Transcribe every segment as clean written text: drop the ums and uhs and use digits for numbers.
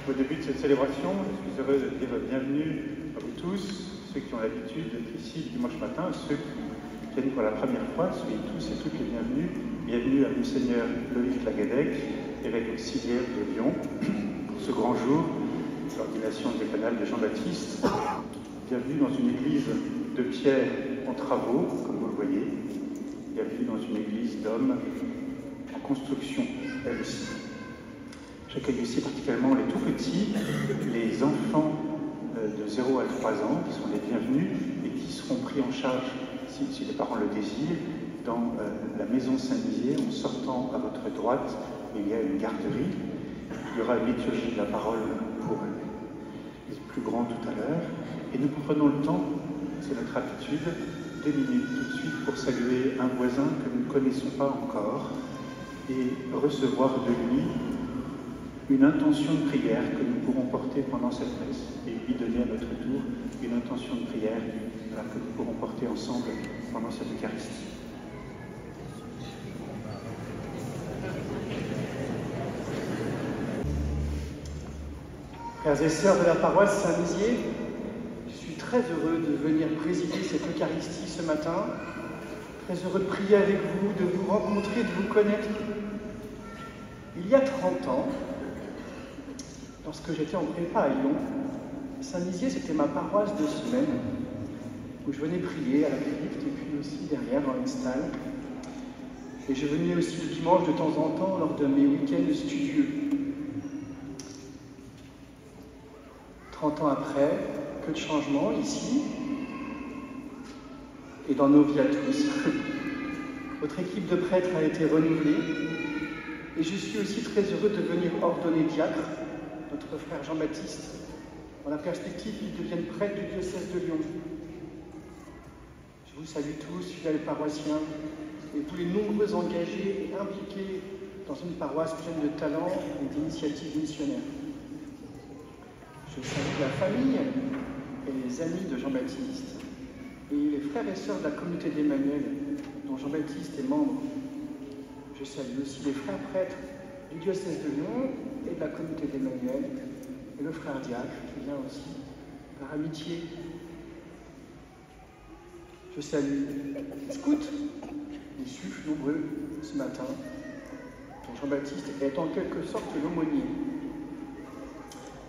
Au début de cette célébration, je suis heureux de dire bienvenue à vous tous, ceux qui ont l'habitude d'être ici le dimanche matin, ceux qui viennent pour la première fois, soyez tous et toutes les bienvenus. Bienvenue à Monseigneur Loïc Lagadec, évêque auxiliaire de Lyon, pour ce grand jour, l'ordination diaconale de Jean-Baptiste. Bienvenue dans une église de pierre en travaux, comme vous le voyez. Bienvenue dans une église d'hommes en construction, elle aussi. J'accueille aussi particulièrement les tout-petits, les enfants de 0 à 3 ans, qui sont les bienvenus et qui seront pris en charge, si les parents le désirent, dans la maison Saint-Nizier, en sortant à votre droite, il y a une garderie. Il y aura une liturgie de la parole pour les plus grands tout à l'heure. Et nous prenons le temps, c'est notre habitude, 2 minutes tout de suite pour saluer un voisin que nous ne connaissons pas encore et recevoir de lui une intention de prière que nous pourrons porter pendant cette messe et lui donner à notre tour une intention de prière que nous pourrons porter ensemble pendant cette Eucharistie. Frères et sœurs de la paroisse Saint-Nizier, je suis très heureux de venir présider cette Eucharistie ce matin, très heureux de prier avec vous, de vous rencontrer, de vous connaître. Il y a 30 ans, lorsque j'étais en prépa à Lyon, Saint-Nizier, c'était ma paroisse de semaine, où je venais prier à la crypte et puis aussi derrière dans une stalle. Et je venais aussi le dimanche de temps en temps lors de mes week-ends studieux. 30 ans après, que de changements ici et dans nos vies à tous. Votre équipe de prêtres a été renouvelée et je suis aussi très heureux de venir ordonner diacre notre frère Jean-Baptiste, dans la perspective qu'il devienne prêtre du diocèse de Lyon. Je vous salue tous, fidèles paroissiens, et tous les nombreux engagés et impliqués dans une paroisse pleine de talents et d'initiatives missionnaires. Je salue la famille et les amis de Jean-Baptiste, et les frères et sœurs de la communauté d'Emmanuel, dont Jean-Baptiste est membre. Je salue aussi les frères prêtres du diocèse de Lyon et de la communauté d'Emmanuel, et le frère diacre qui vient aussi par amitié. Je salue les scouts, les suifs nombreux ce matin, dont Jean-Baptiste est en quelque sorte l'aumônier.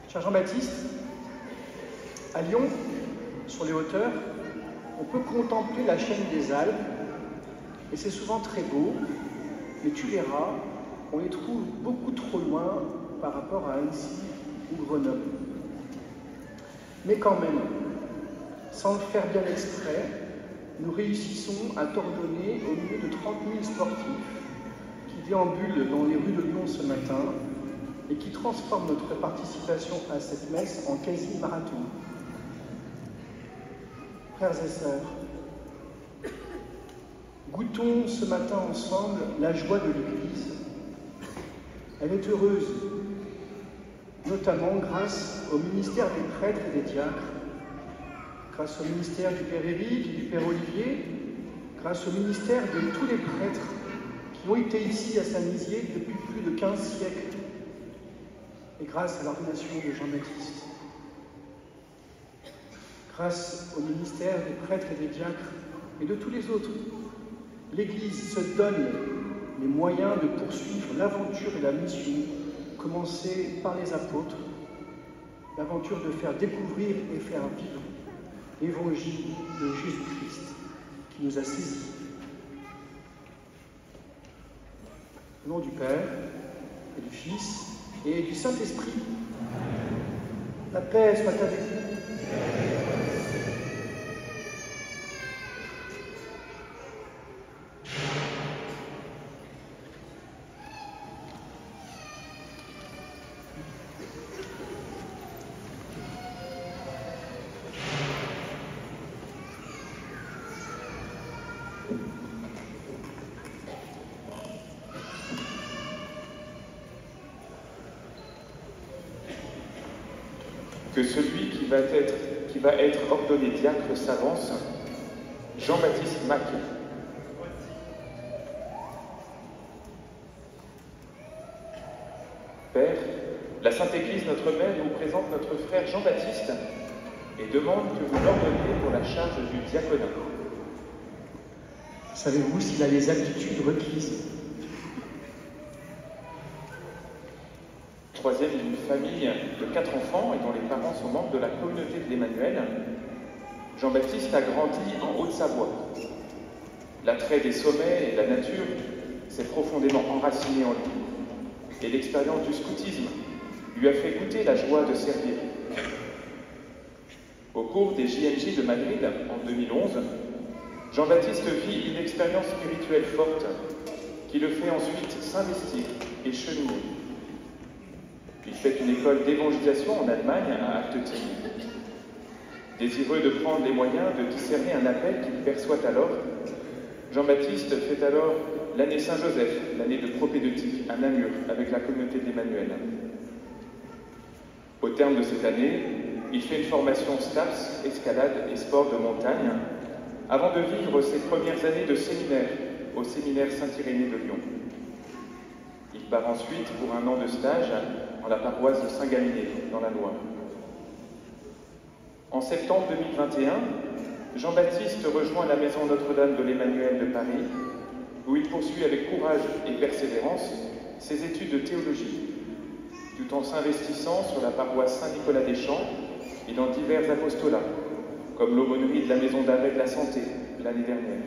Cher Jean-Baptiste, à Lyon, sur les hauteurs, on peut contempler la chaîne des Alpes, et c'est souvent très beau, mais tu verras, on les trouve beaucoup trop loin par rapport à Annecy ou Grenoble. Mais quand même, sans le faire bien exprès, nous réussissons à t'ordonner au milieu de 30 000 sportifs qui déambulent dans les rues de Lyon ce matin et qui transforment notre participation à cette messe en quasi-marathon. Frères et sœurs, goûtons ce matin ensemble la joie de l'Église. Elle est heureuse, notamment grâce au ministère des prêtres et des diacres, grâce au ministère du Père Éric et du Père Olivier, grâce au ministère de tous les prêtres qui ont été ici à Saint-Nizier depuis plus de 15 siècles, et grâce à l'ordination de Jean-Baptiste. Grâce au ministère des prêtres et des diacres et de tous les autres, l'Église se donne les moyens de poursuivre l'aventure et la mission commencée par les apôtres, l'aventure de faire découvrir et faire vivre l'évangile de Jésus-Christ qui nous a saisis. Au nom du Père et du Fils et du Saint-Esprit, la paix soit avec vous. Que celui qui va être ordonné diacre s'avance, Jean-Baptiste Mac. Père, la Sainte Église l'Église, notre mère nous présente notre frère Jean-Baptiste et demande que vous l'ordonniez pour la charge du diaconat. Savez-vous s'il a les aptitudes requises? Troisième d'une famille de 4 enfants et dont les parents sont membres de la communauté de l'Emmanuel, Jean-Baptiste a grandi en Haute-Savoie. L'attrait des sommets et de la nature s'est profondément enraciné en lui, et l'expérience du scoutisme lui a fait goûter la joie de servir. Au cours des JMJ de Madrid en 2011, Jean-Baptiste vit une expérience spirituelle forte qui le fait ensuite s'investir et cheminer. Il fait une école d'évangélisation en Allemagne à Altötting. Désireux de prendre les moyens de discerner un appel qu'il perçoit alors, Jean-Baptiste fait alors l'année Saint-Joseph, l'année de propédeutique à Namur, avec la communauté de l'Emmanuel. Au terme de cette année, il fait une formation STAPS, escalade et sport de montagne, avant de vivre ses premières années de séminaire au séminaire Saint-Irénée de Lyon. Il part ensuite pour un an de stage en la paroisse de Saint-Galmier, dans la Loire. En septembre 2021, Jean-Baptiste rejoint la maison Notre-Dame de l'Emmanuel de Paris, où il poursuit avec courage et persévérance ses études de théologie, tout en s'investissant sur la paroisse Saint-Nicolas-des-Champs et dans divers apostolats, comme l'aumônerie de la Maison d'arrêt de la Santé l'année dernière.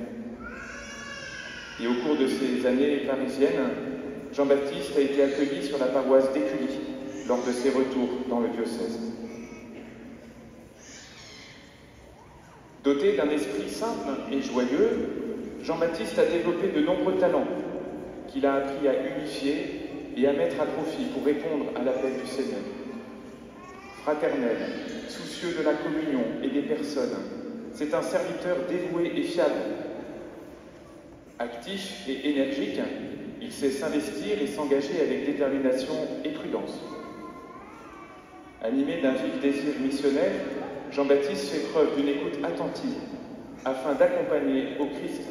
Et au cours de ces années parisiennes, Jean-Baptiste a été accueilli sur la paroisse d'Écully lors de ses retours dans le diocèse. Doté d'un esprit simple et joyeux, Jean-Baptiste a développé de nombreux talents qu'il a appris à unifier et à mettre à profit pour répondre à l'appel du Seigneur. Fraternel, soucieux de la communion et des personnes, c'est un serviteur dévoué et fiable. Actif et énergique, il sait s'investir et s'engager avec détermination et prudence. Animé d'un vif désir missionnaire, Jean-Baptiste fait preuve d'une écoute attentive afin d'accompagner au Christ.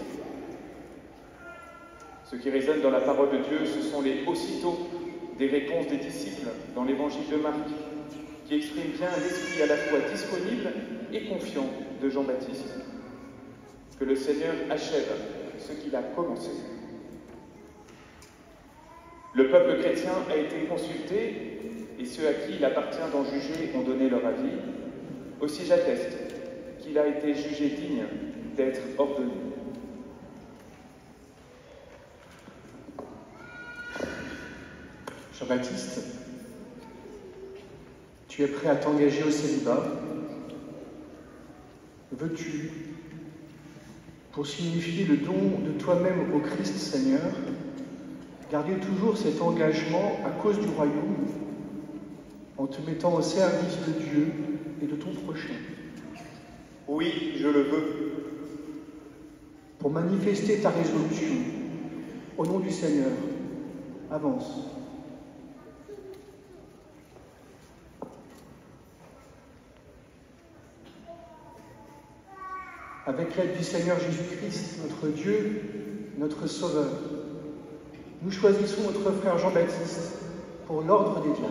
Ce qui résonne dans la parole de Dieu, ce sont les aussitôt des réponses des disciples dans l'évangile de Marc, qui expriment bien l'esprit à la fois disponible et confiant de Jean-Baptiste. Que le Seigneur achève ce qu'il a commencé. Le peuple chrétien a été consulté et ceux à qui il appartient d'en juger ont donné leur avis. Aussi j'atteste qu'il a été jugé digne d'être ordonné. Jean-Baptiste, tu es prêt à t'engager au célibat? Veux-tu, pour signifier le don de toi-même au Christ Seigneur, garder toujours cet engagement à cause du royaume, en te mettant au service de Dieu et de ton prochain? Oui, je le veux. Pour manifester ta résolution, au nom du Seigneur, avance. Avec l'aide du Seigneur Jésus-Christ, notre Dieu, notre Sauveur, nous choisissons notre frère Jean-Baptiste pour l'ordre des diacres.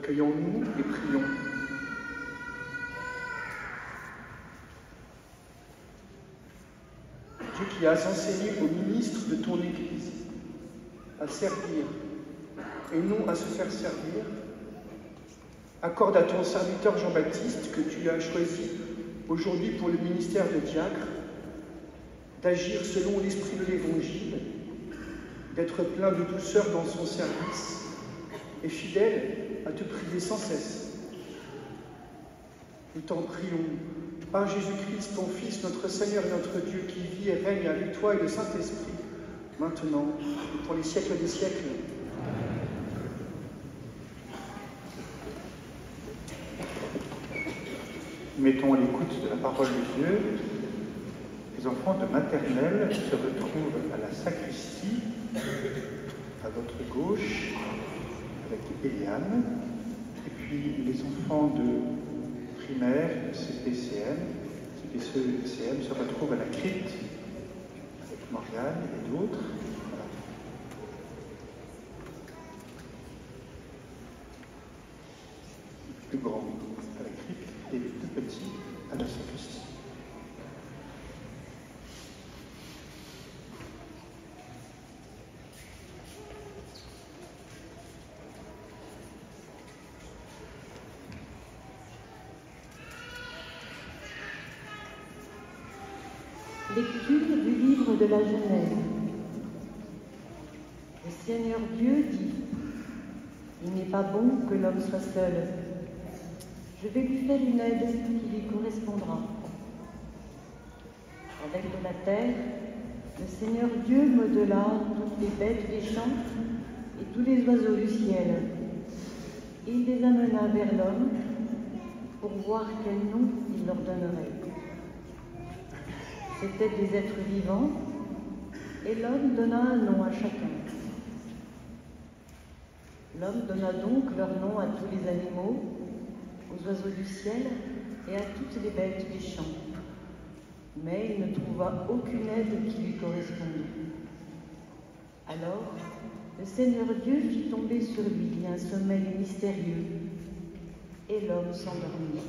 Accueillons-nous et prions. Dieu qui as enseigné aux ministres de ton Église à servir et non à se faire servir, accorde à ton serviteur Jean-Baptiste, que tu as choisi aujourd'hui pour le ministère de diacre, d'agir selon l'esprit de l'Évangile, d'être plein de douceur dans son service et fidèle à te prier sans cesse. Nous t'en prions, par Jésus-Christ, ton Fils, notre Seigneur et notre Dieu, qui vit et règne avec toi et le Saint-Esprit, maintenant et pour les siècles des siècles. Mettons à l'écoute de la parole de Dieu. Les enfants de maternelle se retrouvent à la sacristie, à votre gauche, avec Eliane. Et puis les enfants de primaire, CPCM, CPCM se retrouvent à la crypte, avec Morgane et d'autres. Voilà. Les plus grands à la crypte et les plus petits à la sacristie. Lecture du livre de la Genèse. Le Seigneur Dieu dit: il n'est pas bon que l'homme soit seul. Je vais lui faire une aide qui lui correspondra. Avec de la terre, le Seigneur Dieu modela toutes les bêtes des champs et tous les oiseaux du ciel. Et il les amena vers l'homme pour voir quel nom il leur donnerait. C'étaient des êtres vivants, et l'homme donna un nom à chacun. L'homme donna donc leur nom à tous les animaux, aux oiseaux du ciel et à toutes les bêtes des champs. Mais il ne trouva aucune aide qui lui correspondait. Alors, le Seigneur Dieu fit tomber sur lui un sommeil mystérieux, et l'homme s'endormit.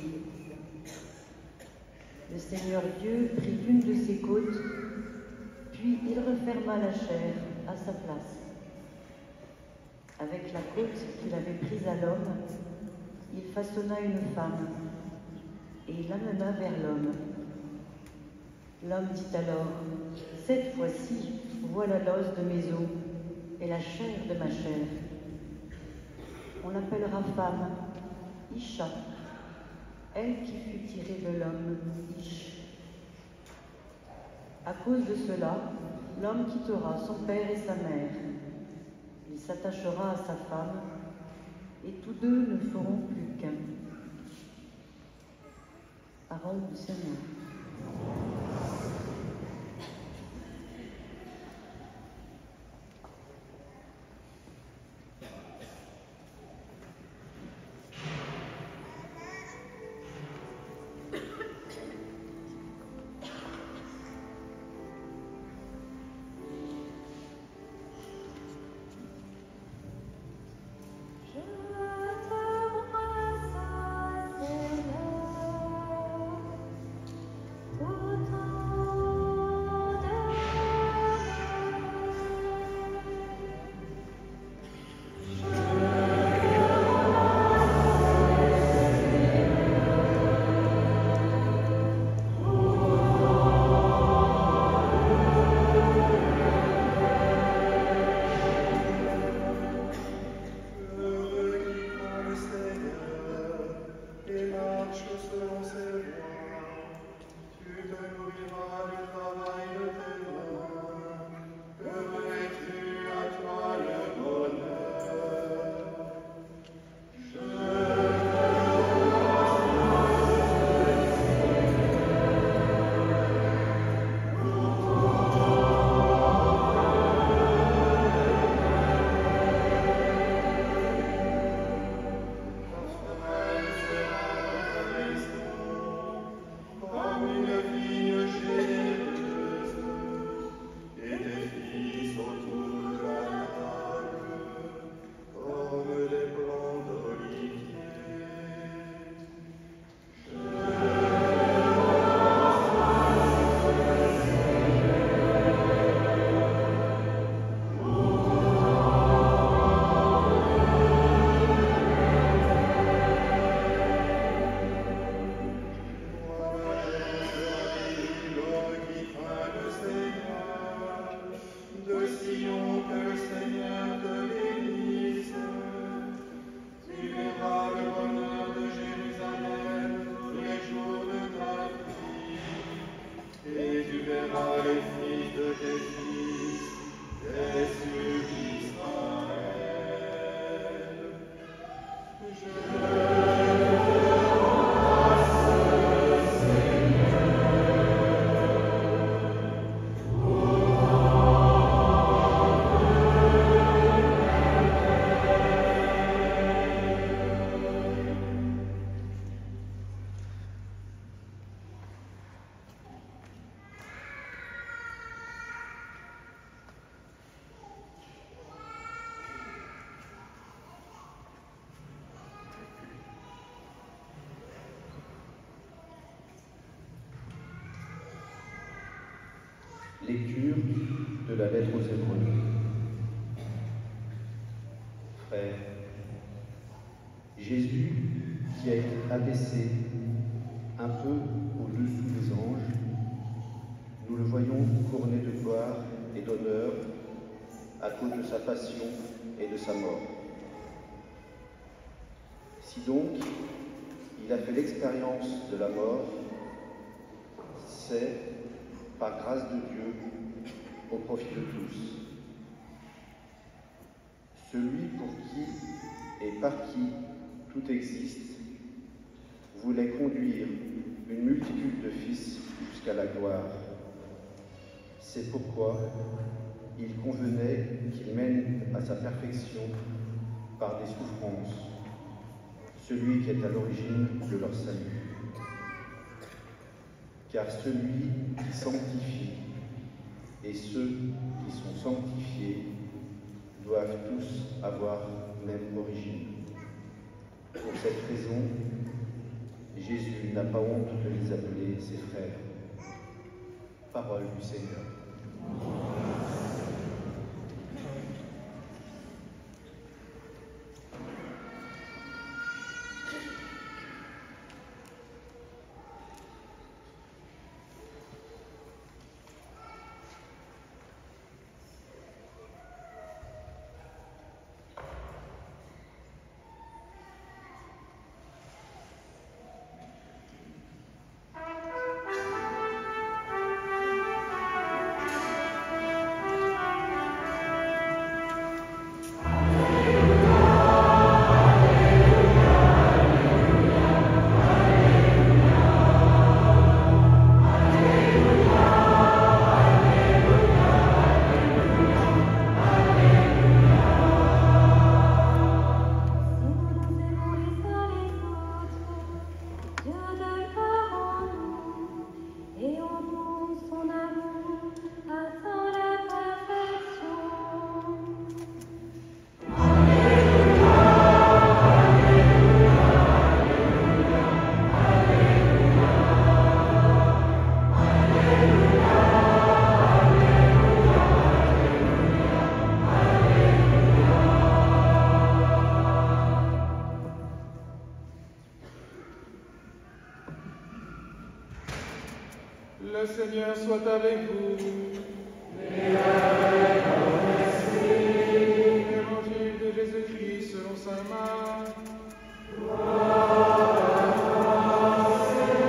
Le Seigneur Dieu prit une de ses côtes, puis il referma la chair à sa place. Avec la côte qu'il avait prise à l'homme, il façonna une femme et l'amena vers l'homme. L'homme dit alors: cette fois-ci, voilà l'os de mes os et la chair de ma chair. On l'appellera femme, Isha, elle qui fut tirée de l'homme, Ish. À cause de cela, l'homme quittera son père et sa mère. Il s'attachera à sa femme, et tous deux ne feront plus qu'un. Parole du Seigneur. Oh, Lecture de la lettre aux Hébreux. Frères, Jésus, qui a été abaissé un peu au-dessous des anges, nous le voyons couronné de gloire et d'honneur à cause de sa passion et de sa mort. Si donc il a fait l'expérience de la mort, c'est, par grâce de Dieu, au profit de tous. Celui pour qui et par qui tout existe voulait conduire une multitude de fils jusqu'à la gloire. C'est pourquoi il convenait qu'il mène à sa perfection par des souffrances celui qui est à l'origine de leur salut. Car celui qui sanctifie et ceux qui sont sanctifiés doivent tous avoir même origine. Pour cette raison, Jésus n'a pas honte de les appeler ses frères. Parole du Seigneur. Le Seigneur soit avec vous. Et avec ton esprit. Évangile de Jésus-Christ selon saint Marc. Gloire à toi, Seigneur.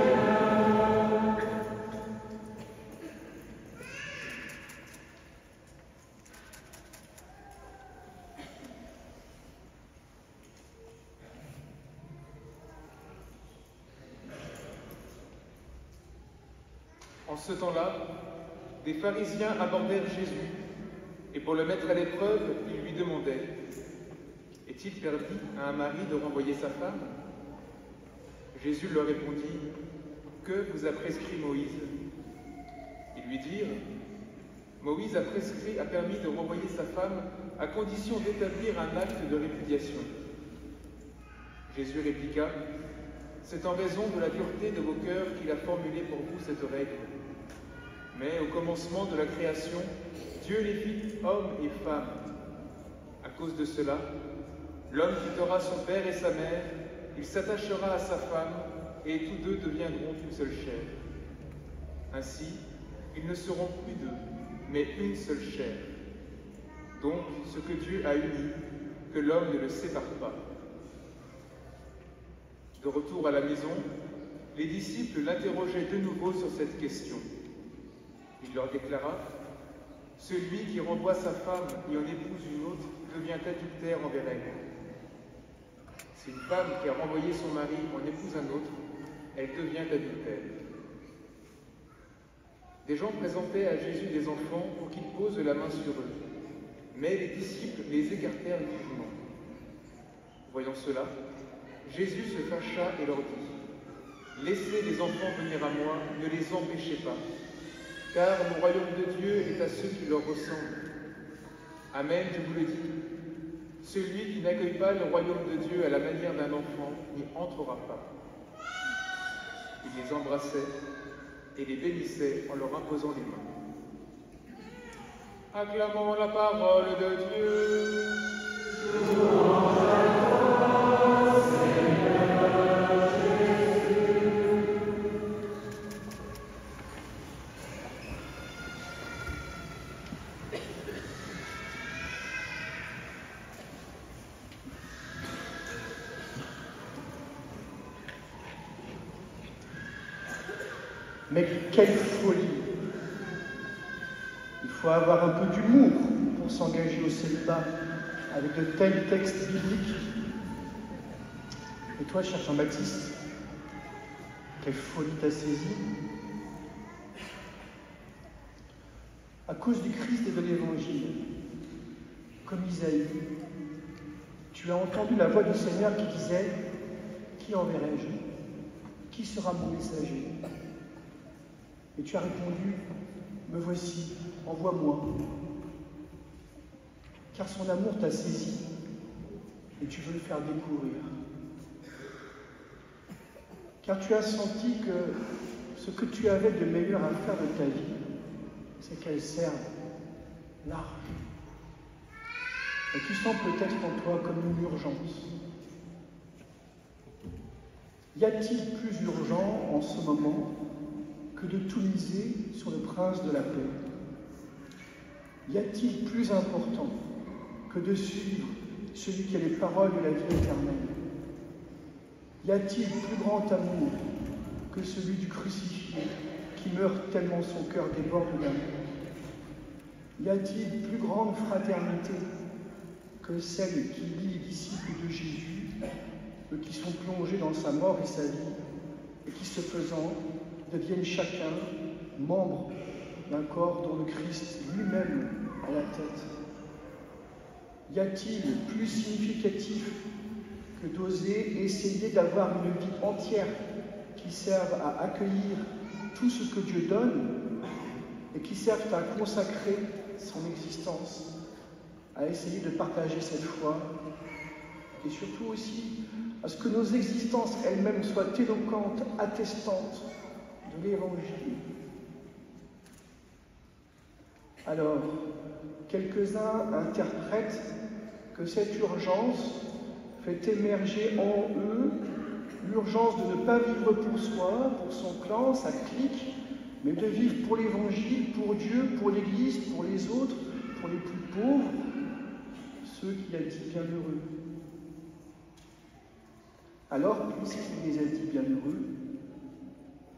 En ce temps-là, des pharisiens abordèrent Jésus, et pour le mettre à l'épreuve, ils lui demandaient « Est-il permis à un mari de renvoyer sa femme ?» Jésus leur répondit « Que vous a prescrit Moïse ?» Ils lui dirent « Moïse a permis de renvoyer sa femme à condition d'établir un acte de répudiation. » Jésus répliqua « C'est en raison de la dureté de vos cœurs qu'il a formulé pour vous cette règle. Mais au commencement de la création, Dieu les fit hommes et femmes. À cause de cela, l'homme quittera son père et sa mère, il s'attachera à sa femme, et tous deux deviendront une seule chair. Ainsi, ils ne seront plus deux, mais une seule chair. Donc, ce que Dieu a uni, que l'homme ne le sépare pas. » De retour à la maison, les disciples l'interrogeaient de nouveau sur cette question. Il leur déclara « Celui qui renvoie sa femme et en épouse une autre devient adultère envers elle. Si une femme qui a renvoyé son mari en épouse un autre, elle devient adultère. » Des gens présentaient à Jésus des enfants pour qu'il pose la main sur eux, mais les disciples les écartèrent vivement. Voyant cela, Jésus se fâcha et leur dit « Laissez les enfants venir à moi, ne les empêchez pas, car le royaume de Dieu est à ceux qui leur ressemblent. Amen, je vous le dis, celui qui n'accueille pas le royaume de Dieu à la manière d'un enfant n'y entrera pas. » Il les embrassait et les bénissait en leur imposant les mains. Acclamons la parole de Dieu. Mais quelle folie! Il faut avoir un peu d'humour pour s'engager au célibat avec de tels textes bibliques. Et toi, cher Jean-Baptiste, quelle folie t'a saisi? À cause du Christ et de l'Évangile, comme Isaïe, tu as entendu la voix du Seigneur qui disait « Qui enverrai-je? Qui sera mon messager ?» Et tu as répondu « Me voici, envoie-moi. » Car son amour t'a saisi et tu veux le faire découvrir. Car tu as senti que ce que tu avais de meilleur à faire de ta vie, c'est qu'elle serve large. Et tu sens peut-être en toi comme une urgence. Y a-t-il plus urgent en ce moment que de tout miser sur le prince de la paix? Y a-t-il plus important que de suivre celui qui a les paroles de la vie éternelle? Y a-t-il plus grand amour que celui du crucifié qui meurt tellement son cœur déborde d'amour? Y a-t-il plus grande fraternité que celle qui lie les disciples de Jésus, eux qui sont plongés dans sa mort et sa vie, et qui, ce faisant, deviennent chacun membres d'un corps dont le Christ lui-même a la tête? Y a-t-il plus significatif que d'oser essayer d'avoir une vie entière qui serve à accueillir tout ce que Dieu donne et qui serve à consacrer son existence, à essayer de partager cette foi et surtout aussi à ce que nos existences elles-mêmes soient éloquentes, attestantes de l'Évangile? Alors, quelques-uns interprètent que cette urgence fait émerger en eux l'urgence de ne pas vivre pour soi, pour son clan, sa clique, mais de vivre pour l'Évangile, pour Dieu, pour l'Église, pour les autres, pour les plus pauvres, ceux qu'il a dit bienheureux. Alors, puisqu'il les a dit bienheureux,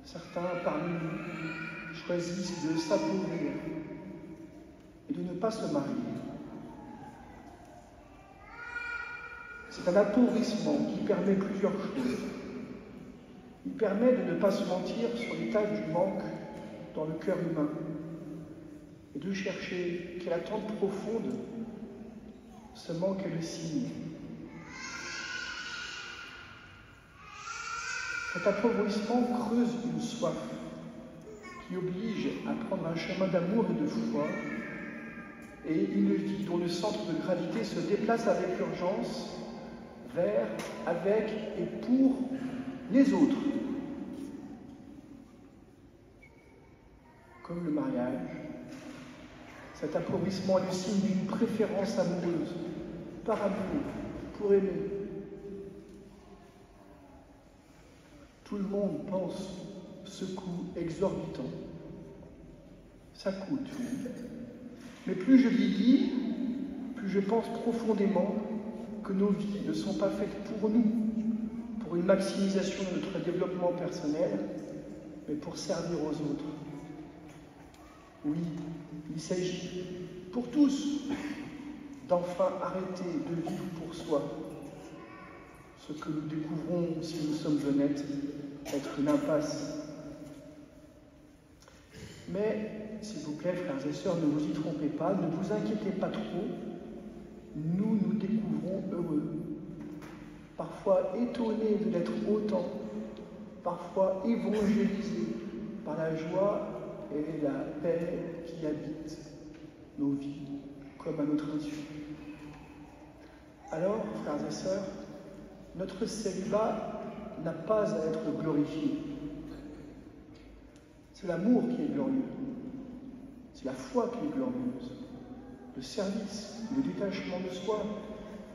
certains parmi nous choisissent de s'appauvrir et de ne pas se marier. C'est un appauvrissement qui permet plusieurs choses. Il permet de ne pas se mentir sur l'état du manque dans le cœur humain et de chercher quelle attente profonde ce manque est le signe. Cet appauvrissement creuse une soif qui oblige à prendre un chemin d'amour et de foi et une vie dont le centre de gravité se déplace avec urgence vers, avec et pour les autres. Comme le mariage, cet appauvrissement est le signe d'une préférence amoureuse, par amour, pour aimer. Tout le monde pense ce coût exorbitant. Ça coûte, oui. Mais plus je vieillis, plus je pense profondément que nos vies ne sont pas faites pour nous, pour une maximisation de notre développement personnel, mais pour servir aux autres. Oui, il s'agit pour tous d'enfin arrêter de vivre pour soi, ce que nous découvrons, si nous sommes honnêtes, être une impasse. Mais, s'il vous plaît, frères et sœurs, ne vous y trompez pas, ne vous inquiétez pas trop, nous nous découvrons heureux, parfois étonnés de l'être autant, parfois évangélisés par la joie et la paix qui habitent nos vies, comme à notre insu. Alors, frères et sœurs, notre célibat n'a pas à être glorifié. C'est l'amour qui est glorieux, c'est la foi qui est glorieuse. le service, le détachement de soi,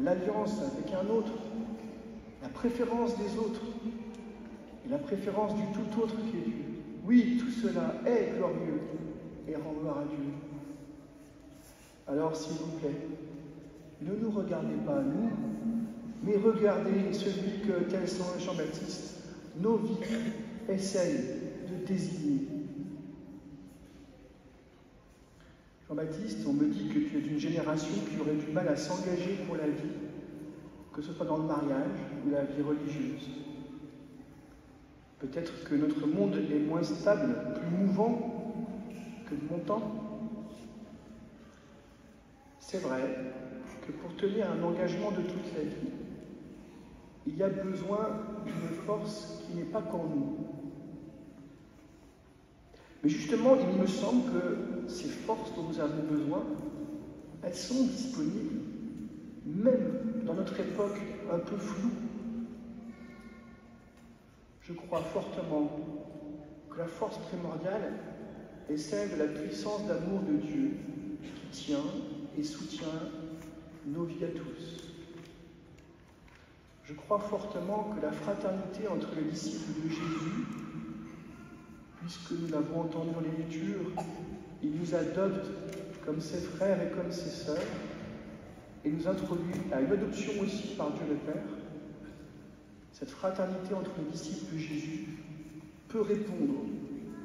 l'alliance avec un autre, la préférence des autres et la préférence du tout autre qui est Dieu. Oui, tout cela est glorieux et rend gloire à Dieu. Alors, s'il vous plaît, ne nous regardez pas nous, mais regardez celui que, tel Saint Jean-Baptiste, nos vies essayent de désigner. Jean-Baptiste, on me dit que tu es d'une génération qui aurait du mal à s'engager pour la vie, que ce soit dans le mariage ou la vie religieuse. Peut-être que notre monde est moins stable, plus mouvant que de mon temps. C'est vrai que pour tenir un engagement de toute la vie, il y a besoin d'une force qui n'est pas qu'en nous. Mais justement, il me semble que ces forces dont nous avons besoin, elles sont disponibles, même dans notre époque un peu floue. Je crois fortement que la force primordiale est celle de la puissance d'amour de Dieu qui tient et soutient nos vies à tous. Je crois fortement que la fraternité entre les disciples de Jésus, puisque nous l'avons entendu dans l'Écriture, il nous adopte comme ses frères et comme ses sœurs, et nous introduit à une adoption aussi par Dieu le Père. Cette fraternité entre les disciples de Jésus peut répondre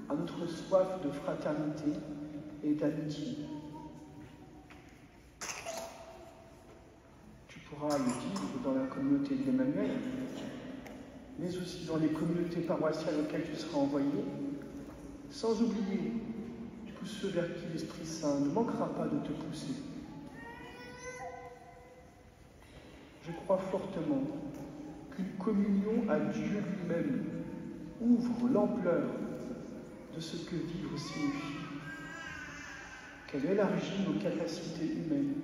à notre soif de fraternité et d'amitié. Tu pourras le vivre dans la communauté de l'Emmanuel, mais aussi dans les communautés paroissiales auxquelles tu seras envoyé, sans oublier tous ceux vers qui l'Esprit Saint ne manquera pas de te pousser. Je crois fortement qu'une communion à Dieu lui-même ouvre l'ampleur de ce que vivre signifie, qu'elle élargit nos capacités humaines.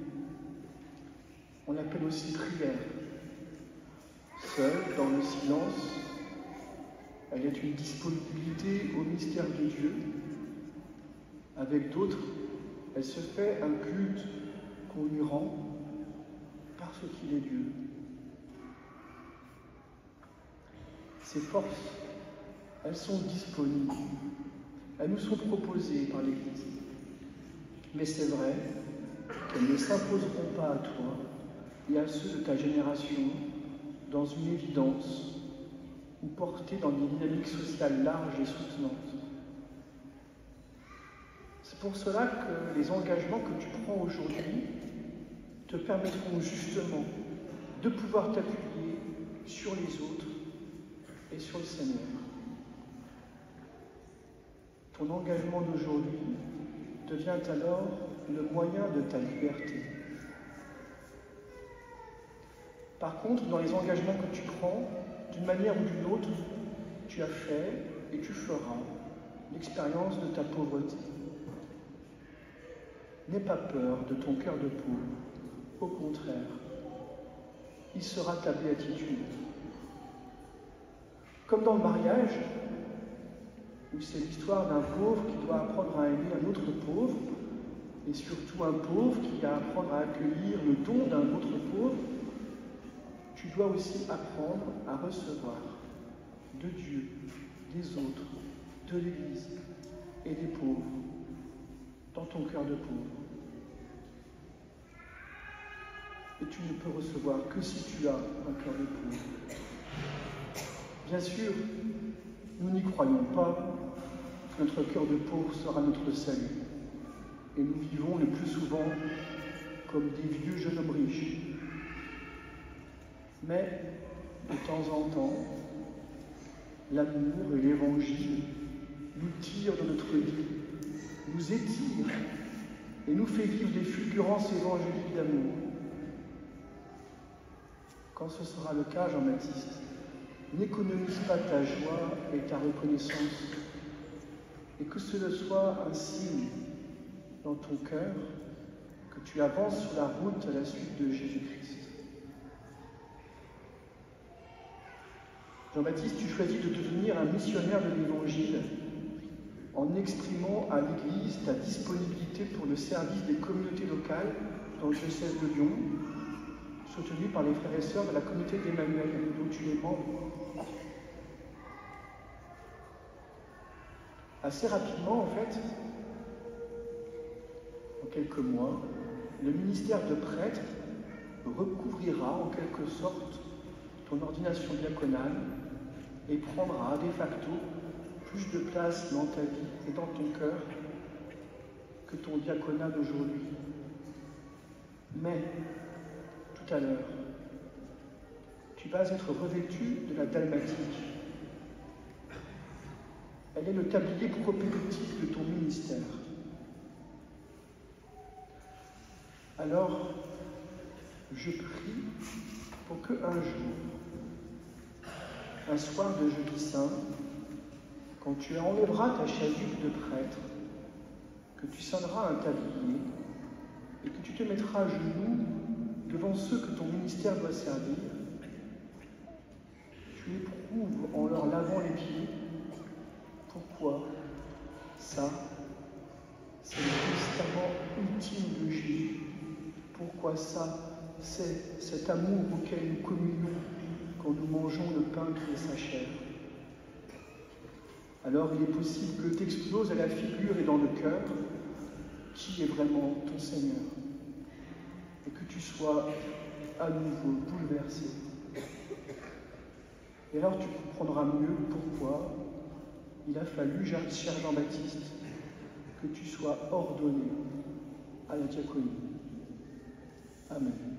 On l'appelle aussi prière. Seule, dans le silence, elle est une disponibilité au mystère de Dieu. Avec d'autres, elle se fait un culte qu'on lui rend parce qu'il est Dieu. Ces forces, elles sont disponibles. Elles nous sont proposées par l'Église. Mais c'est vrai qu'elles ne s'imposeront pas à toi et à ceux de ta génération dans une évidence ou portées dans des dynamiques sociales larges et soutenantes. C'est pour cela que les engagements que tu prends aujourd'hui te permettront justement de pouvoir t'appuyer sur les autres et sur le Seigneur. Ton engagement d'aujourd'hui devient alors le moyen de ta liberté. Par contre, dans les engagements que tu prends, d'une manière ou d'une autre, tu as fait et tu feras l'expérience de ta pauvreté. N'aie pas peur de ton cœur de pauvre. Au contraire, il sera ta béatitude. Comme dans le mariage, où c'est l'histoire d'un pauvre qui doit apprendre à aimer un autre pauvre, et surtout un pauvre qui va apprendre à accueillir le don d'un autre pauvre, tu dois aussi apprendre à recevoir de Dieu, des autres, de l'Église et des pauvres dans ton cœur de pauvre. Et tu ne peux recevoir que si tu as un cœur de pauvre. Bien sûr, nous n'y croyons pas que notre cœur de pauvre sera notre salut. Et nous vivons le plus souvent comme des vieux jeunes hommes riches. Mais, de temps en temps, l'amour et l'Évangile nous tirent dans notre vie, nous étirent et nous fait vivre des fulgurances évangéliques d'amour. Quand ce sera le cas, Jean-Baptiste, n'économise pas ta joie et ta reconnaissance, et que ce soit un signe dans ton cœur que tu avances sur la route à la suite de Jésus-Christ. Jean-Baptiste, tu choisis de devenir un missionnaire de l'Évangile en exprimant à l'Église ta disponibilité pour le service des communautés locales dans le diocèse de Lyon, soutenu par les frères et sœurs de la communauté d'Emmanuel, dont tu es membre. Assez rapidement, en fait, en quelques mois, le ministère de prêtre recouvrira en quelque sorte ton ordination diaconale et prendra de facto plus de place dans ta vie et dans ton cœur que ton diaconat d'aujourd'hui. Mais, tout à l'heure, tu vas être revêtu de la dalmatique. Elle est le tablier propédeutique de ton ministère. Alors, je prie pour qu'un jour, un soir de jeudi saint, quand tu enlèveras ta chasuble de prêtre, que tu sonneras un tablier et que tu te mettras à genoux devant ceux que ton ministère doit servir, tu éprouves en leur lavant les pieds pourquoi ça, c'est le testament ultime de Jésus. Pourquoi ça, c'est cet amour auquel nous communions quand nous mangeons le pain qui est sa chair. Alors il est possible que t'exploses à la figure et dans le cœur qui est vraiment ton Seigneur et que tu sois à nouveau bouleversé. Et alors tu comprendras mieux pourquoi il a fallu, cher Jean-Baptiste, que tu sois ordonné à la diaconie. Amen.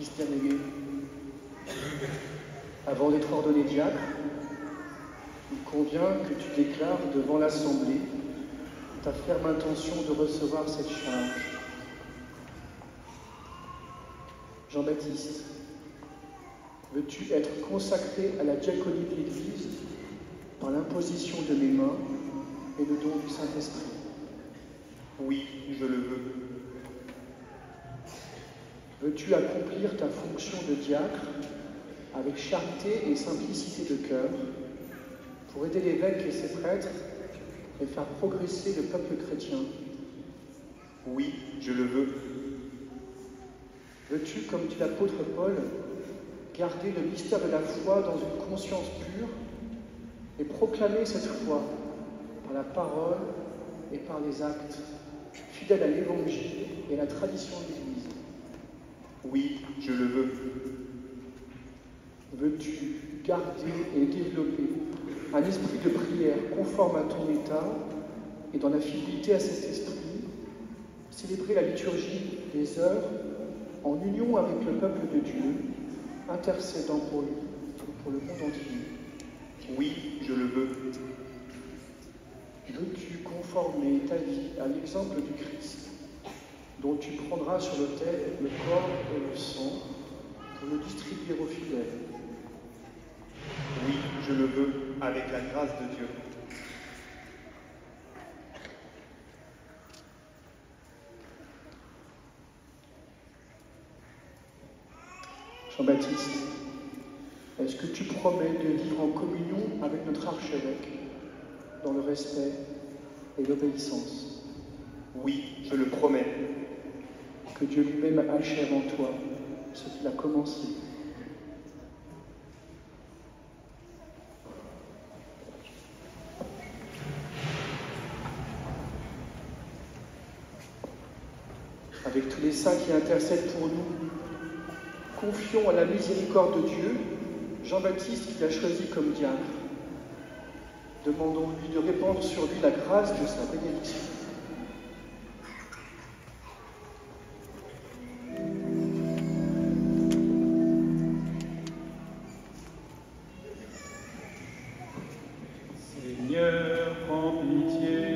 Fils bien-aimé, avant d'être ordonné diacre, il convient que tu déclares devant l'Assemblée ta ferme intention de recevoir cette charge. Jean-Baptiste, veux-tu être consacré à la diaconie de l'Église par l'imposition de mes mains et le don du Saint-Esprit? Oui, je le veux. Veux-tu accomplir ta fonction de diacre avec charité et simplicité de cœur pour aider l'évêque et ses prêtres et faire progresser le peuple chrétien? Oui, je le veux. Veux-tu, comme dit l'apôtre Paul, garder le mystère de la foi dans une conscience pure et proclamer cette foi par la parole et par les actes, fidèle à l'Évangile et à la tradition de l'Église? Oui, je le veux. Veux-tu garder et développer un esprit de prière conforme à ton état et dans la fidélité à cet esprit, célébrer la liturgie des heures en union avec le peuple de Dieu, intercédant pour lui et pour le monde entier? Oui, je le veux. Veux-tu conformer ta vie à l'exemple du Christ, dont tu prendras sur l'autel le corps et le sang pour le distribuer aux fidèles? Oui, je le veux, avec la grâce de Dieu. Jean-Baptiste, est-ce que tu promets de vivre en communion avec notre archevêque dans le respect et l'obéissance? Oui, je le promets. Que Dieu lui-même achève en toi ce qu'il a commencé. Avec tous les saints qui intercèdent pour nous, confions à la miséricorde de Dieu Jean-Baptiste qui l'a choisi comme diacre. Demandons-lui de répandre sur lui la grâce de sa bénédiction. Seigneur, prends pitié.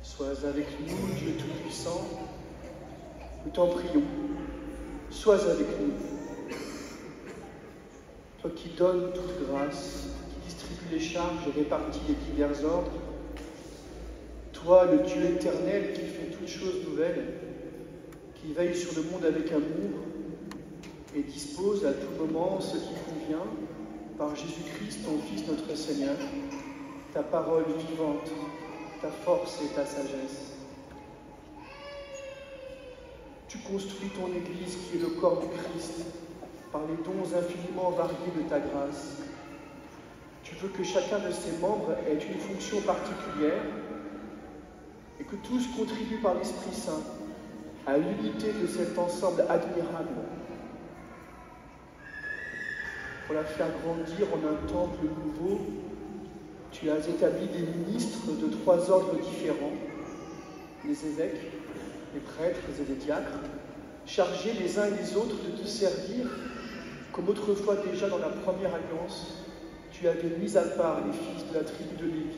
Sois avec nous, Dieu Tout-Puissant, nous t'en prions. Sois avec nous. Toi qui donnes toute grâce, qui distribue les charges et répartit les divers ordres, toi, le Dieu éternel qui fait toutes choses nouvelles, qui veille sur le monde avec amour et dispose à tout moment ce qui convient, par Jésus-Christ, ton Fils, notre Seigneur, ta parole vivante, ta force et ta sagesse. Tu construis ton Église qui est le corps du Christ par les dons infiniment variés de ta grâce. Tu veux que chacun de ses membres ait une fonction particulière et que tous contribuent par l'Esprit Saint à l'unité de cet ensemble admirable pour la faire grandir en un temple nouveau. Tu as établi des ministres de 3 ordres différents, les évêques, les prêtres et les diacres, chargés les uns et les autres de te servir, comme autrefois déjà dans la première alliance, tu avais mis à part les fils de la tribu de Lévi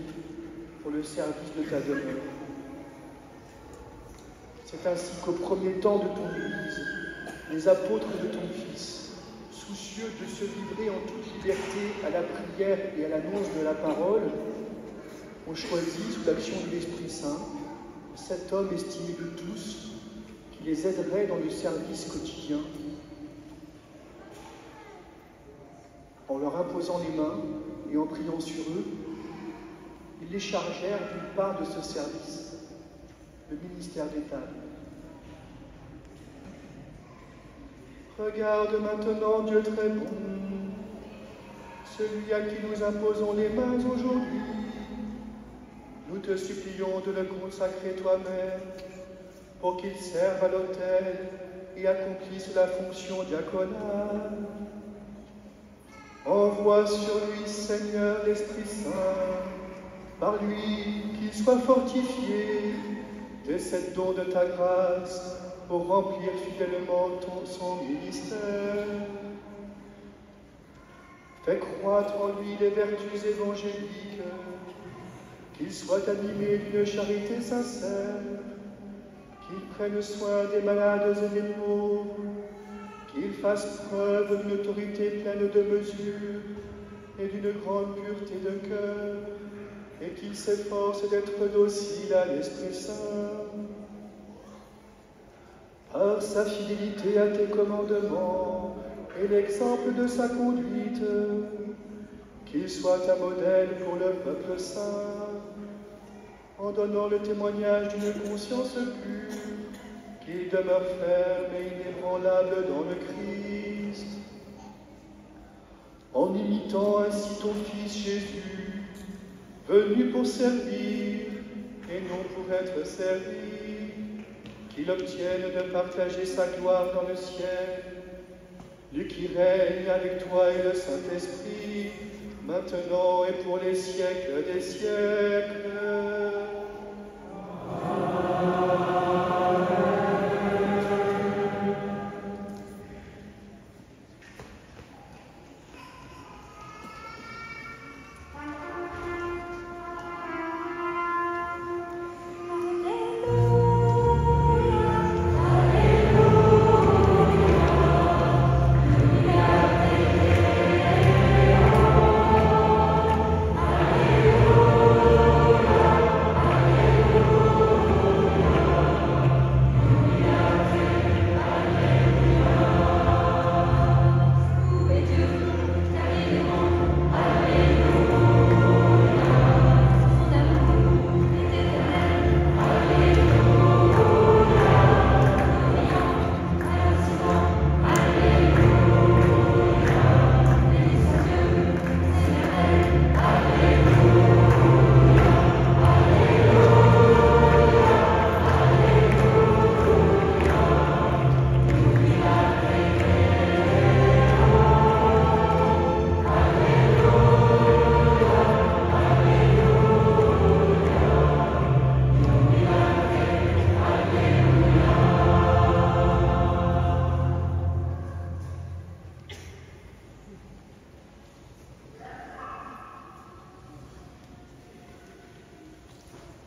pour le service de ta demeure. C'est ainsi qu'au premier temps de ton Église, les apôtres de ton Fils, soucieux de se livrer en toute liberté à la prière et à l'annonce de la parole, ont choisi, sous l'action de l'Esprit Saint, cet homme estimé de tous, qui les aiderait dans le service quotidien, en leur imposant les mains et en priant sur eux. Ils les chargèrent d'une part de ce service, le ministère des tables. Regarde maintenant Dieu très bon, celui à qui nous imposons les mains aujourd'hui. nous te supplions de le consacrer toi-même, pour qu'il serve à l'autel et accomplisse la fonction diaconale. Envoie sur lui, Seigneur, l'Esprit Saint, par lui qu'il soit fortifié de cette don de ta grâce pour remplir fidèlement son ministère. Fais croître en lui les vertus évangéliques, qu'il soit animé d'une charité sincère, qu'il prenne soin des malades et des pauvres, qu'il fasse preuve d'une autorité pleine de mesure et d'une grande pureté de cœur, et qu'il s'efforce d'être docile à l'Esprit Saint. Par sa fidélité à tes commandements et l'exemple de sa conduite, qu'il soit un modèle pour le peuple saint, en donnant le témoignage d'une conscience pure, qu'il demeure ferme et inébranlable dans le Christ. En imitant ainsi ton Fils Jésus, venu pour servir et non pour être servi, qu'il obtienne de partager sa gloire dans le ciel, lui qui règne avec toi et le Saint-Esprit, maintenant et pour les siècles des siècles.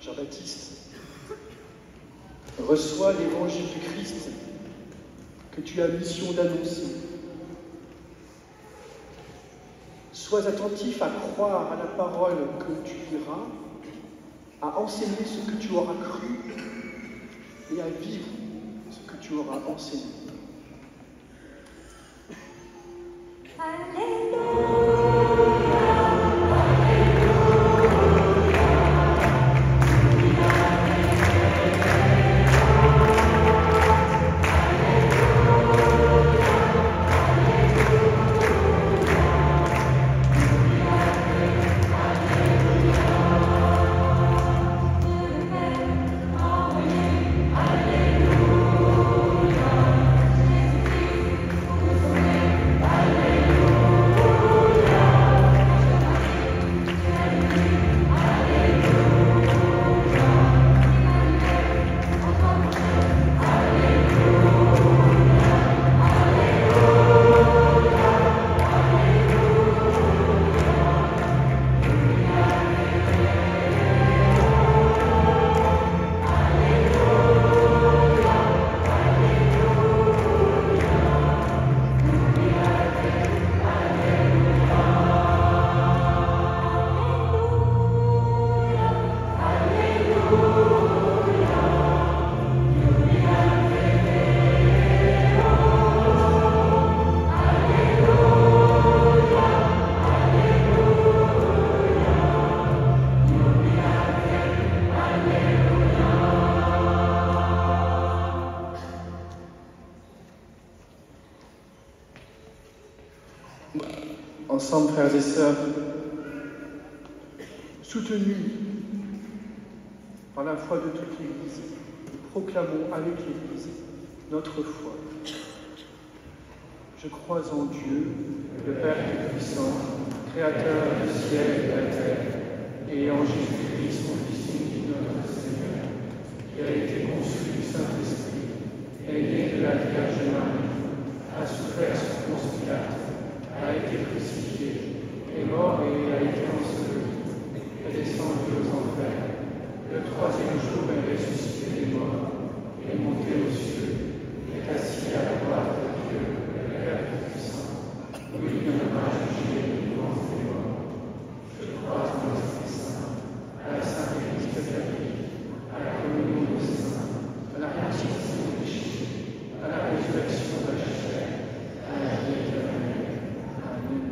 Jean-Baptiste, reçois l'évangile du Christ que tu as mission d'annoncer. Sois attentif à croire à la parole que tu diras, à enseigner ce que tu auras cru et à vivre ce que tu auras enseigné. Ensemble, frères et sœurs, soutenus Par la foi de toute l'Église, nous proclamons avec l'Église notre foi. Je crois en Dieu, le Père Tout-Puissant, Créateur du ciel et de la terre, et en Jésus-Christ, son Fils unique, notre Seigneur, qui a été conçu du Saint-Esprit, est né de la Vierge Marie, a souffert sous Ponce Pilate, a été crucifié, est mort et a été enseveli, est descendu aux enfers. Le troisième jour est ressuscité des morts, est monté aux cieux, est assis à la droite de Dieu, le Père Tout-Puissant. Oui, il viendra juger les vivants et les morts. Je crois en l'Esprit Saint, à la Sainte Église catholique, à la communion des saints, à la rémission des péchés, à la résurrection de la chair, à la vie éternelle. Amen.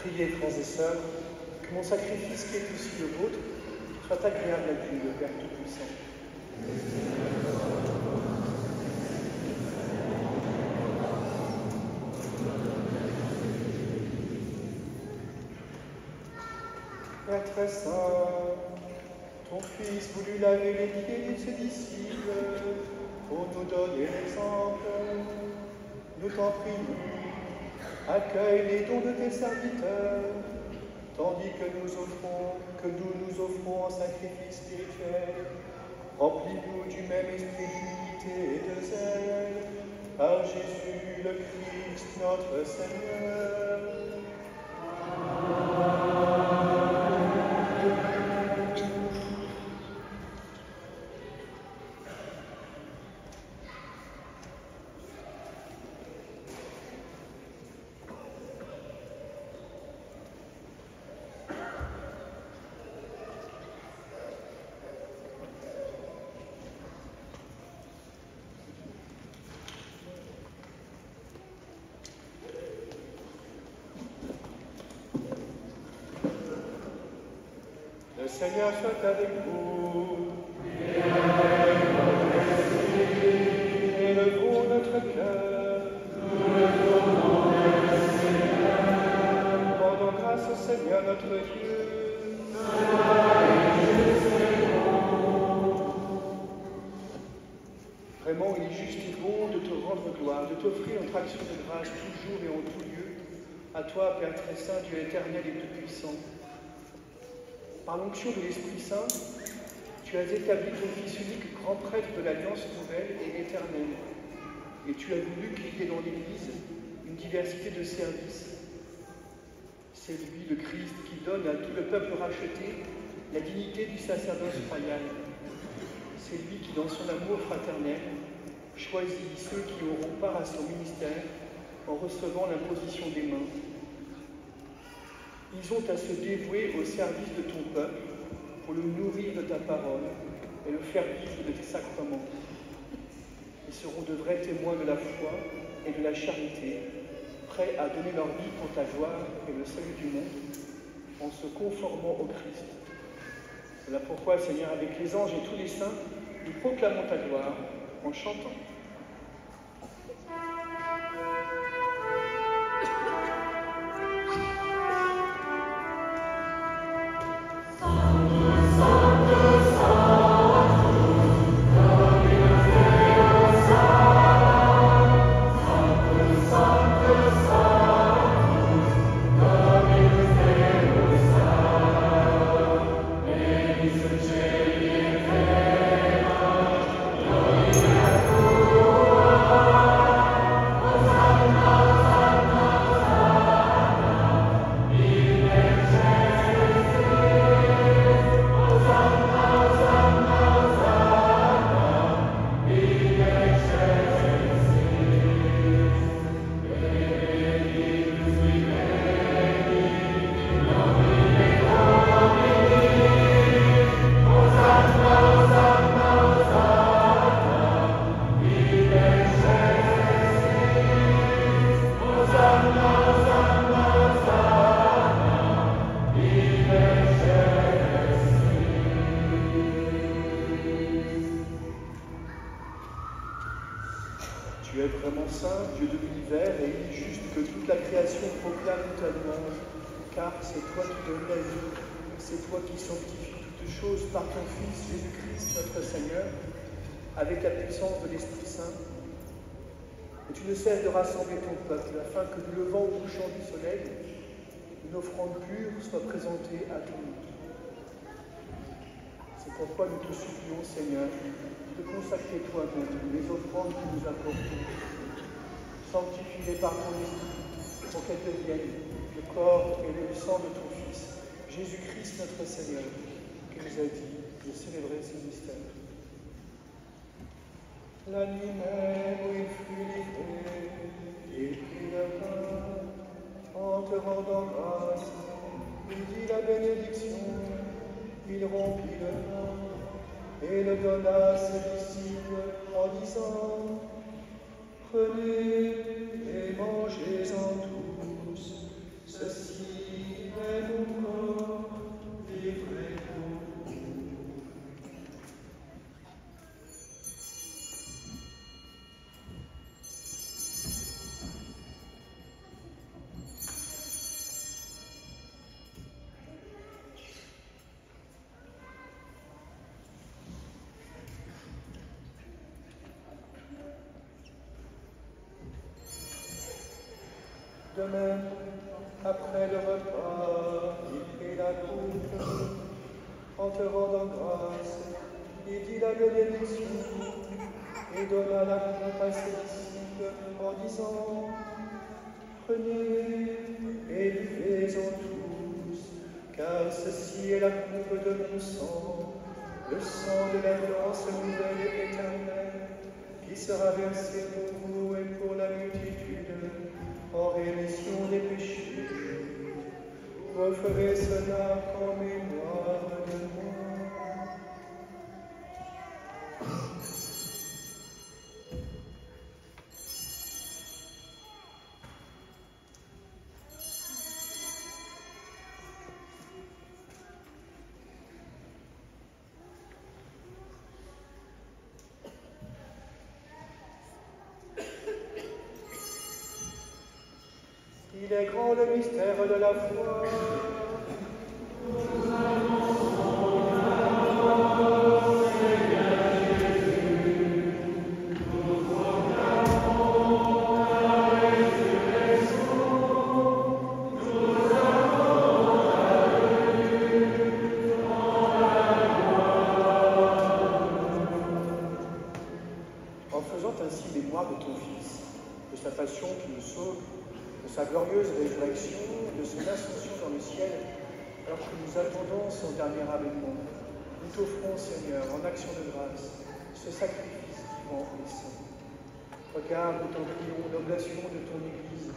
Priez, frères et sœurs, que mon sacrifice qui est aussi le vôtre soit agréable à Dieu, le Père Tout-Puissant. Père très saint, ton Fils voulut laver les pieds de ses disciples pour nous donner l'exemple. Nous t'en prions, accueille les dons de tes serviteurs, tandis que nous nous offrons en sacrifice spirituel. Remplis-nous du même esprit d'unité et de zèle, par Jésus le Christ notre Seigneur. Le Seigneur soit avec vous. Élevons notre cœur. Rendons grâce au Seigneur notre Dieu. Vraiment, il est juste et bon de te rendre gloire, de t'offrir notre action de grâce toujours et en tout lieu. À toi, Père très saint, Dieu éternel et tout-puissant. Par l'onction de l'Esprit Saint, tu as établi ton Fils unique grand prêtre de l'Alliance nouvelle et éternelle. Et tu as voulu qu'il y ait dans l'Église une diversité de services. C'est lui, le Christ, qui donne à tout le peuple racheté la dignité du sacerdoce royal. C'est lui qui, dans son amour fraternel, choisit ceux qui auront part à son ministère en recevant l'imposition des mains. Ils ont à se dévouer au service de ton peuple pour le nourrir de ta parole et le faire vivre de tes sacrements. Ils seront de vrais témoins de la foi et de la charité, prêts à donner leur vie pour ta gloire et le salut du monde, en se conformant au Christ. Voilà pourquoi, Seigneur, avec les anges et tous les saints, nous proclamons ta gloire en chantant. Tu es vraiment saint, Dieu de l'univers, et il est juste que toute la création proclame ta louange, car c'est toi qui donnes la vie, c'est toi qui sanctifies toutes choses par ton Fils Jésus-Christ notre Seigneur, avec la puissance de l'Esprit Saint. Et tu ne cesses de rassembler ton peuple, afin que du levant au couchant du soleil, une offrande pure soit présentée à ton nom. C'est pourquoi nous te supplions, Seigneur, de consacrer toi-même les offrandes que nous apportons. Sanctifie-les par ton esprit, pour qu'elles deviennent le corps et le sang de ton Fils, Jésus-Christ notre Seigneur, qui nous a dit de célébrer ces mystères. La nuit même où il fut livré, il prit le pain, en te rendant grâce, il dit la bénédiction, il rompit le pain, et le donna à ses disciples en disant: Prenez et mangez-en tous, ceci De même, après le repas, il prit la coupe. En te rendant grâce, il dit la bénédiction et donna la coupe à ses disciples en disant: Prenez et buvez-en tous, car ceci est la coupe de mon sang, le sang de l'alliance nouvelle et éternelle, qui sera versé pour vous et pour la multitude en rémission des péchés. Vous ferez cela en mémoire de moi. Il est grand le mystère de la foi. En faisant ainsi mémoire de ton Fils, de sa passion qui nous sauve, de sa glorieuse résurrection, de son ascension dans le ciel, alors que nous attendons son dernier avènement, nous t'offrons, Seigneur, en action de grâce, ce sacrifice vivant et saint. Regarde, nous t'en prions, l'oblation de ton Église,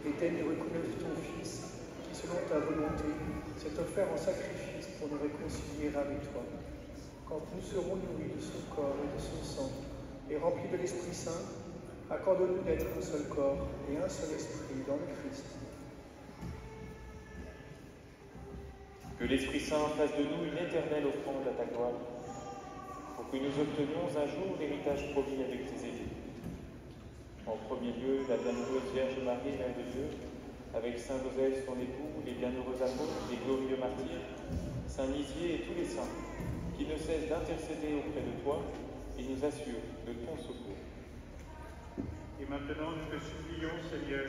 et telle du reconnaître ton Fils, qui, selon ta volonté, s'est offert en sacrifice pour nous réconcilier avec toi. Quand nous serons nourris de son corps et de son sang, et remplis de l'Esprit Saint, accorde-nous d'être un seul corps et un seul esprit dans le Christ. Que l'Esprit Saint fasse de nous une éternelle offrande à ta gloire, pour que nous obtenions un jour l'héritage promis avec tes élus. En premier lieu, la bienheureuse Vierge Marie, Mère de Dieu, avec Saint Joseph, son époux, les bienheureux apôtres, les glorieux martyrs, Saint Nizier et tous les saints, qui ne cessent d'intercéder auprès de toi et nous assurent de ton secours. Et maintenant, nous te supplions, Seigneur,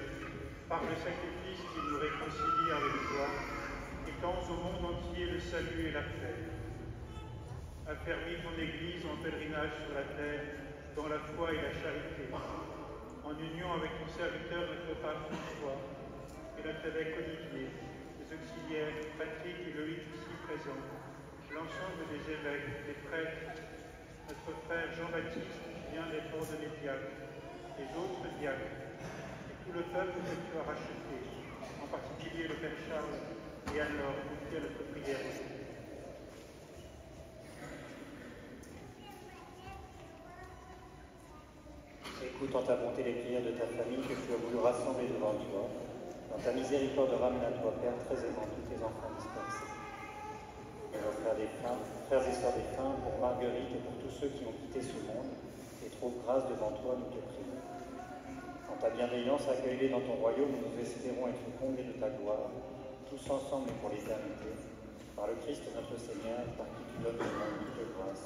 par le sacrifice qui nous réconcilie avec toi, étends au monde entier le salut et la paix. Affermis ton Église en pèlerinage sur la terre, dans la foi et la charité, en union avec ton serviteur, notre pape François, et notre évêque Olivier, les auxiliaires Patrick et Loïc ici présents, l'ensemble des évêques, des prêtres, notre frère Jean-Baptiste qui vient d'être ordonné diacre, les autres diacres, et tout le peuple que tu as racheté, en particulier le Père Charles et Anne-Laure, qui à notre prière. Écoute en ta bonté les prières de ta famille que tu as voulu rassembler devant toi. Dans ta miséricorde, ramène à toi, Père, très aimant, tous tes enfants dispersés. Et nos frères et sœurs défunts, pour Marguerite et pour tous ceux qui ont quitté ce monde, et trouve grâce devant toi, nous te prions. En ta bienveillance, accueille-les dans ton royaume, où nous espérons être comblés de ta gloire, tous ensemble et pour l'éternité, par le Christ notre Seigneur, par qui tu donnes au monde toute grâce.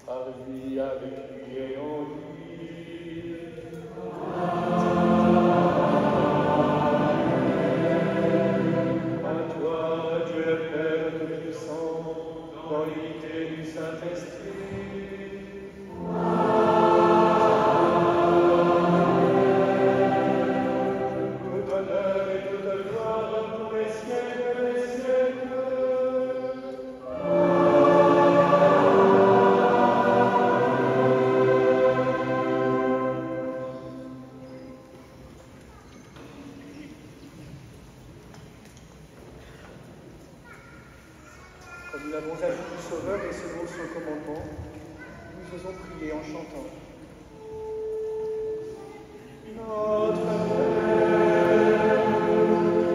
Par lui, avec lui et en lui. À toi, Dieu Père Tout-Puissant, dans l'unité du Saint-Esprit. Tout honneur et toute gloire pour les siècles des siècles. Comme nous l'avons agi du Sauveur et selon son commandement, nous osons prier en chantant. Notre Père,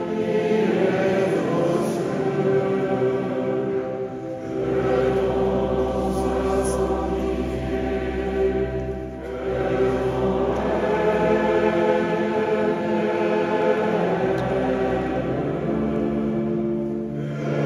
qui es aux cieux, que ton nom soit sanctifié, que ton règne vienne.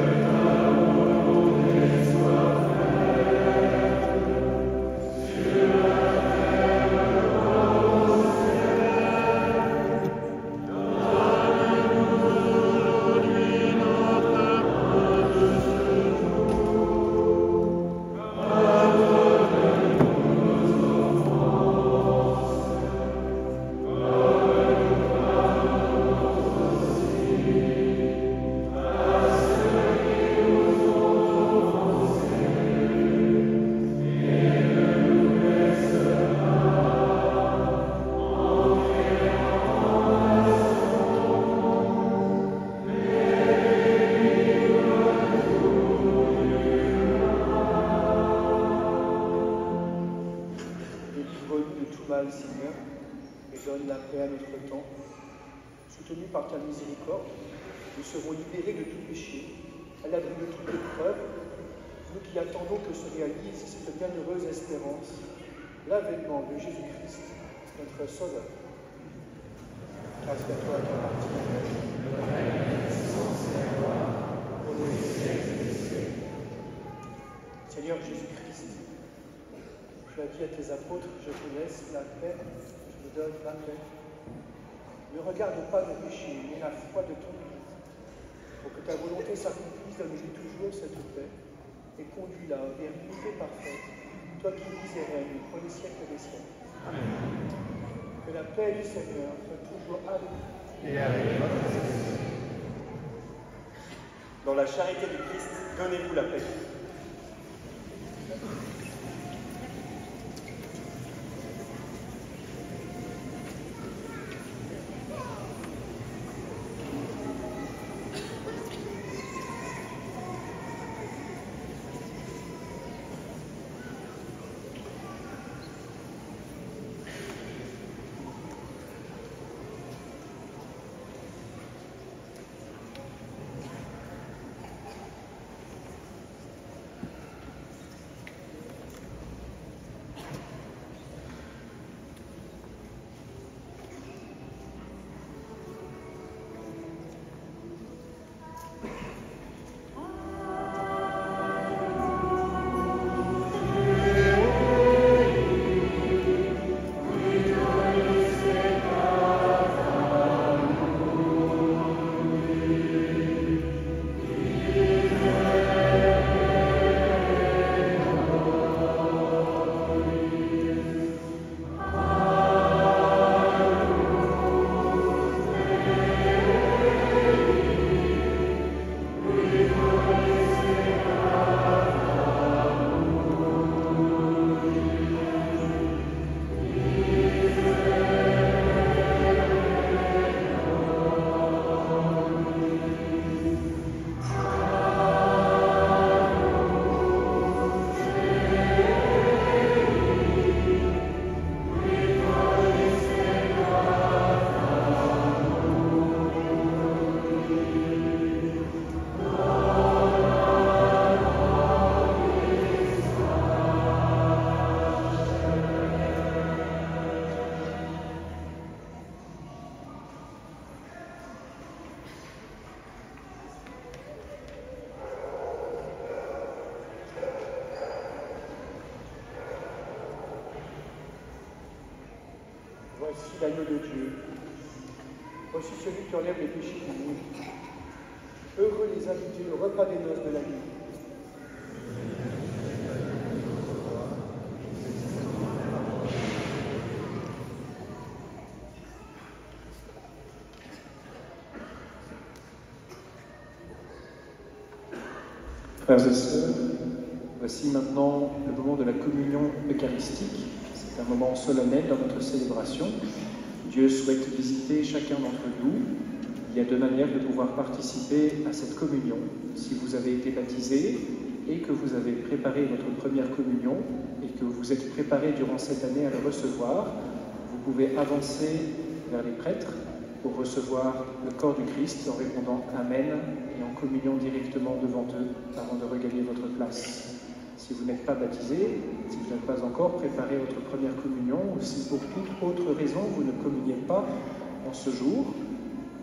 et à notre temps. Soutenus par ta miséricorde, nous serons libérés de tout péché, à l'abri de toute épreuve, nous qui attendons que se réalise cette bienheureuse espérance, l'avènement de Jésus-Christ, notre Sauveur. Grâce à toi qui appartient. Seigneur Jésus-Christ, tu as dit à tes apôtres, je te laisse la paix, je te donne la paix. Ne regarde pas nos péchés, mais la foi de ton Église. Pour que ta volonté s'accomplisse, donne-lui toujours cette paix et conduis-la vers l'unité parfaite, toi qui vis et règnes pour les siècles des siècles. Amen. Que la paix du Seigneur soit toujours avec nous. Et avec votre esprit. Dans la charité du Christ, donnez-vous la paix. Voici l'agneau de Dieu. Voici celui qui enlève les péchés du monde. Heureux les invités au repas des noces de la vie. Frères et sœurs, voici maintenant le moment de la communion eucharistique. C'est un moment solennel dans notre célébration. Dieu souhaite visiter chacun d'entre nous. Il y a deux manières de pouvoir participer à cette communion. Si vous avez été baptisé et que vous avez préparé votre première communion et que vous êtes préparé durant cette année à le recevoir, vous pouvez avancer vers les prêtres pour recevoir le corps du Christ en répondant « Amen » et en communion directement devant eux avant de regagner votre place. Si vous n'êtes pas baptisé, si vous n'êtes pas encore préparé votre première communion, ou si pour toute autre raison vous ne communiez pas en ce jour,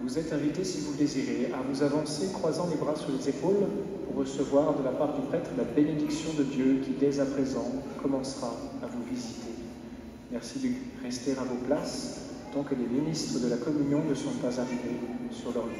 vous êtes invité, si vous le désirez, à vous avancer croisant les bras sur les épaules pour recevoir de la part du prêtre la bénédiction de Dieu qui, dès à présent, commencera à vous visiter. Merci de rester à vos places tant que les ministres de la communion ne sont pas arrivés sur leur lieu.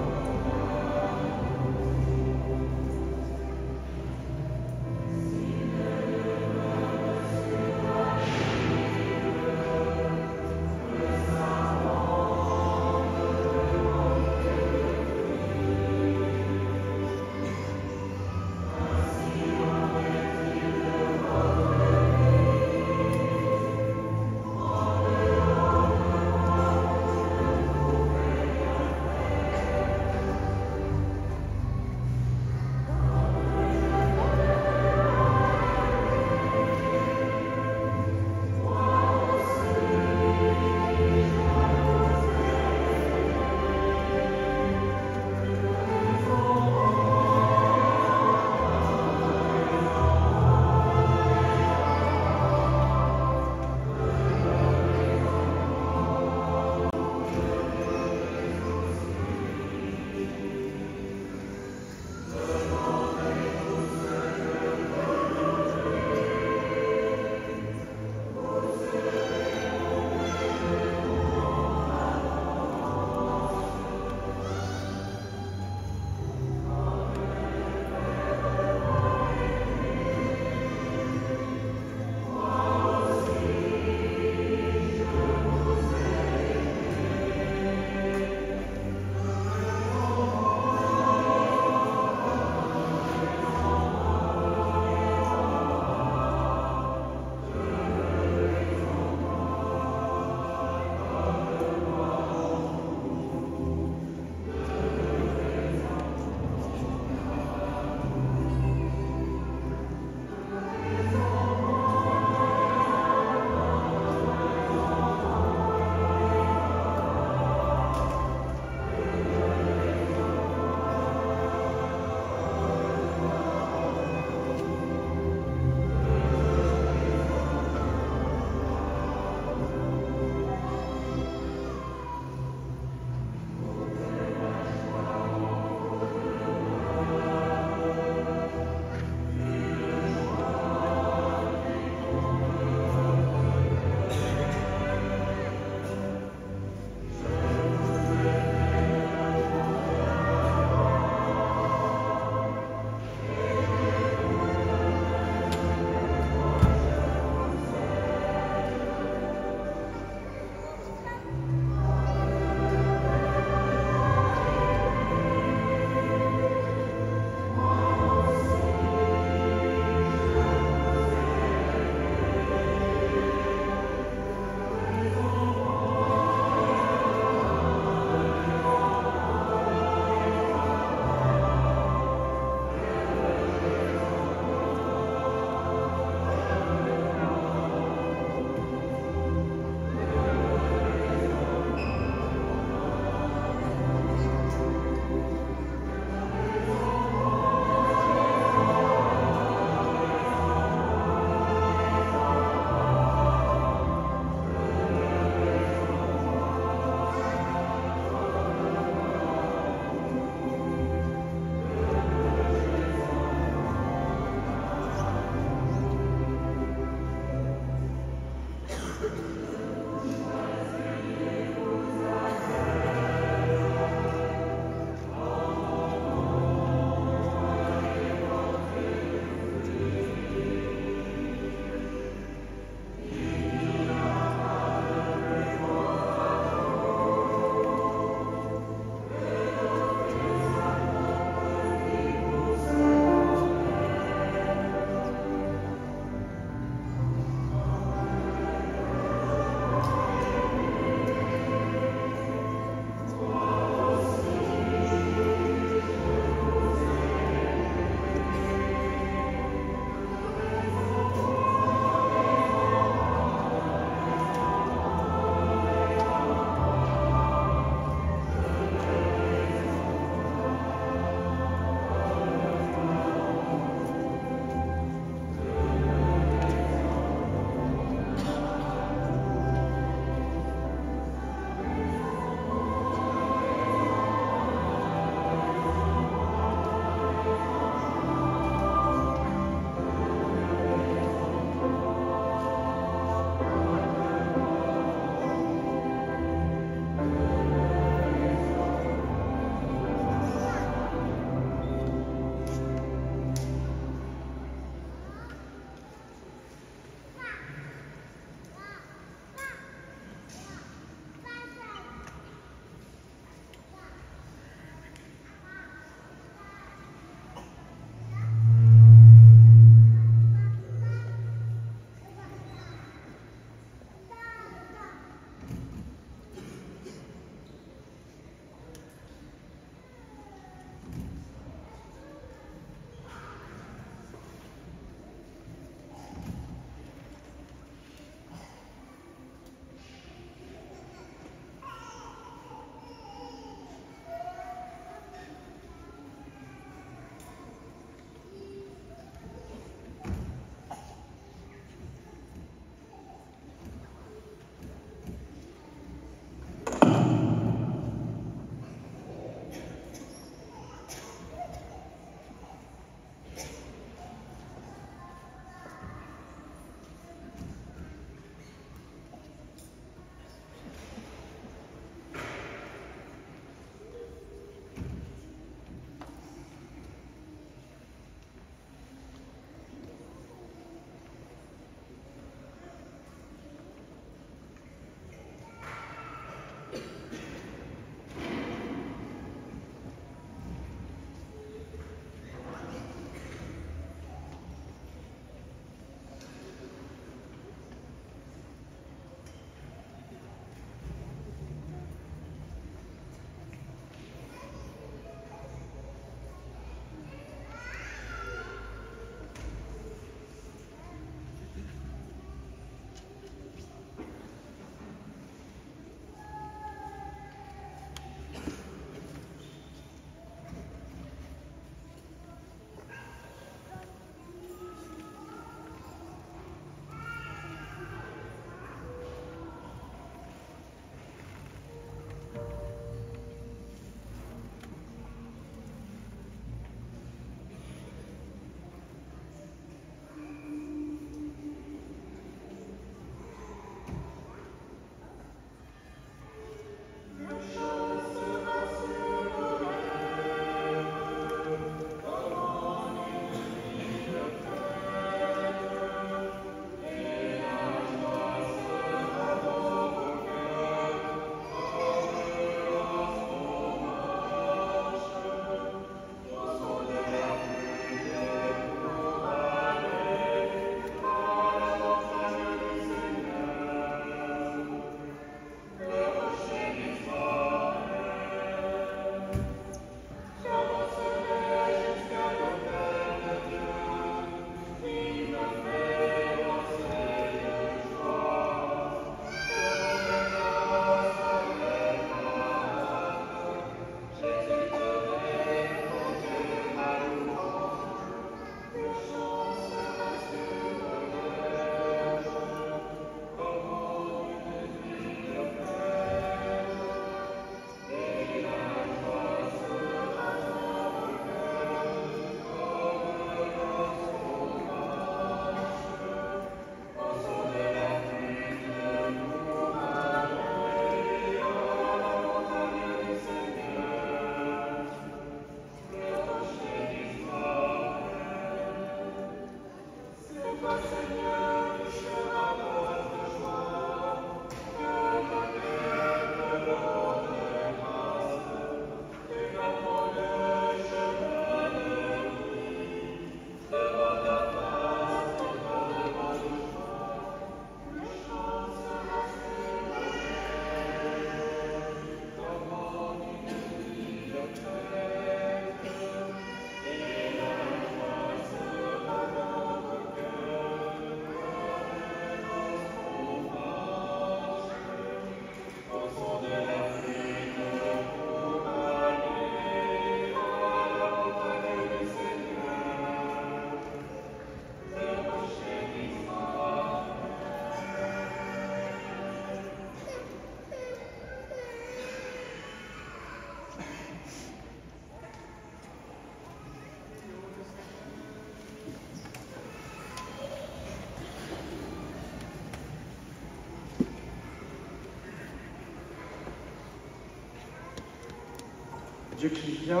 Dieu qui vient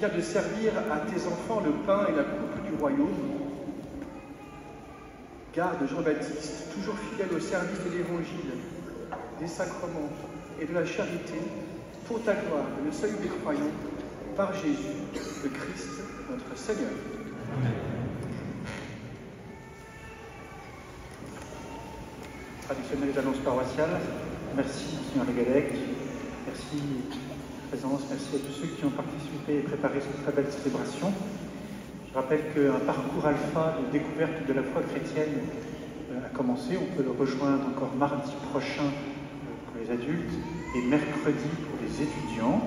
de servir à tes enfants le pain et la coupe du royaume, garde Jean-Baptiste, toujours fidèle au service de l'Évangile, des sacrements et de la charité, pour ta gloire et le salut des croyants, par Jésus, le Christ, notre Seigneur. Traditionnelles annonces paroissiales. Merci, Seigneur Legadec. Merci, présence. Merci à tous ceux qui ont participé et préparé cette très belle célébration. Je rappelle qu'un parcours alpha de découverte de la foi chrétienne a commencé. On peut le rejoindre encore mardi prochain pour les adultes et mercredi pour les étudiants.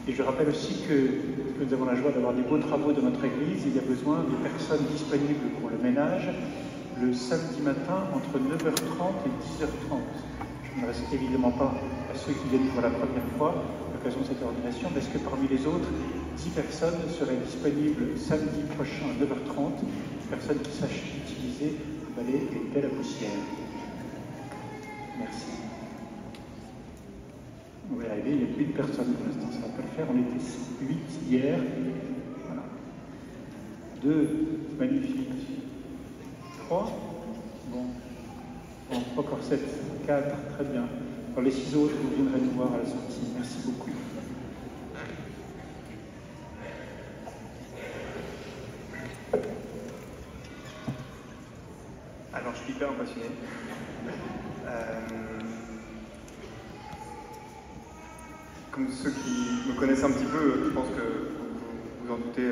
Et je rappelle aussi que nous avons la joie d'avoir des beaux travaux dans notre église. Il y a besoin de personnes disponibles pour le ménage le samedi matin entre 9h30 et 10h30. Je ne m'adresse évidemment pas à ceux qui viennent pour la première fois à l'occasion de cette ordination, mais est-ce que parmi les autres, 10 personnes seraient disponibles samedi prochain à 9h30, personnes qui sachent utiliser le balai et le pelle à poussière. Merci. On va y arriver, il n'y a plus de personnes pour l'instant, ça ne va pas le faire. On était 8 hier. Voilà. 2, magnifique. 3, bon, encore 7, 4, très bien. Alors les 6 autres, vous viendrez nous voir à la sortie. Merci beaucoup. Alors, je suis hyper impressionné. Comme ceux qui me connaissent un petit peu, je pense que vous en doutez,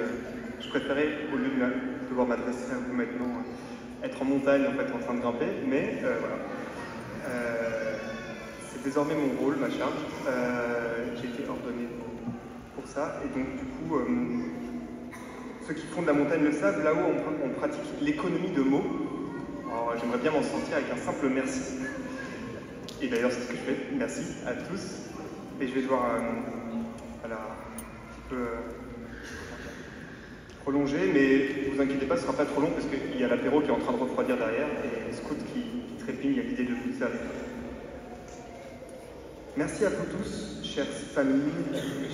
je préférais, au lieu de devoir m'adresser à vous maintenant, être en montagne, en fait, en train de grimper, mais voilà. C'est désormais mon rôle, ma charge. J'ai été ordonné pour ça, et donc, du coup, ceux qui font de la montagne le savent, là-haut, on pratique l'économie de mots. Alors, j'aimerais bien m'en sortir avec un simple merci. Et d'ailleurs, c'est ce que je fais. Merci à tous. Et je vais devoir voilà, un peu prolonger, mais vous inquiétez pas, ce ne sera pas trop long parce qu'il y a l'apéro qui est en train de refroidir derrière et les scouts qui trépignent à l'idée de vous servir. Merci à vous tous, chères familles,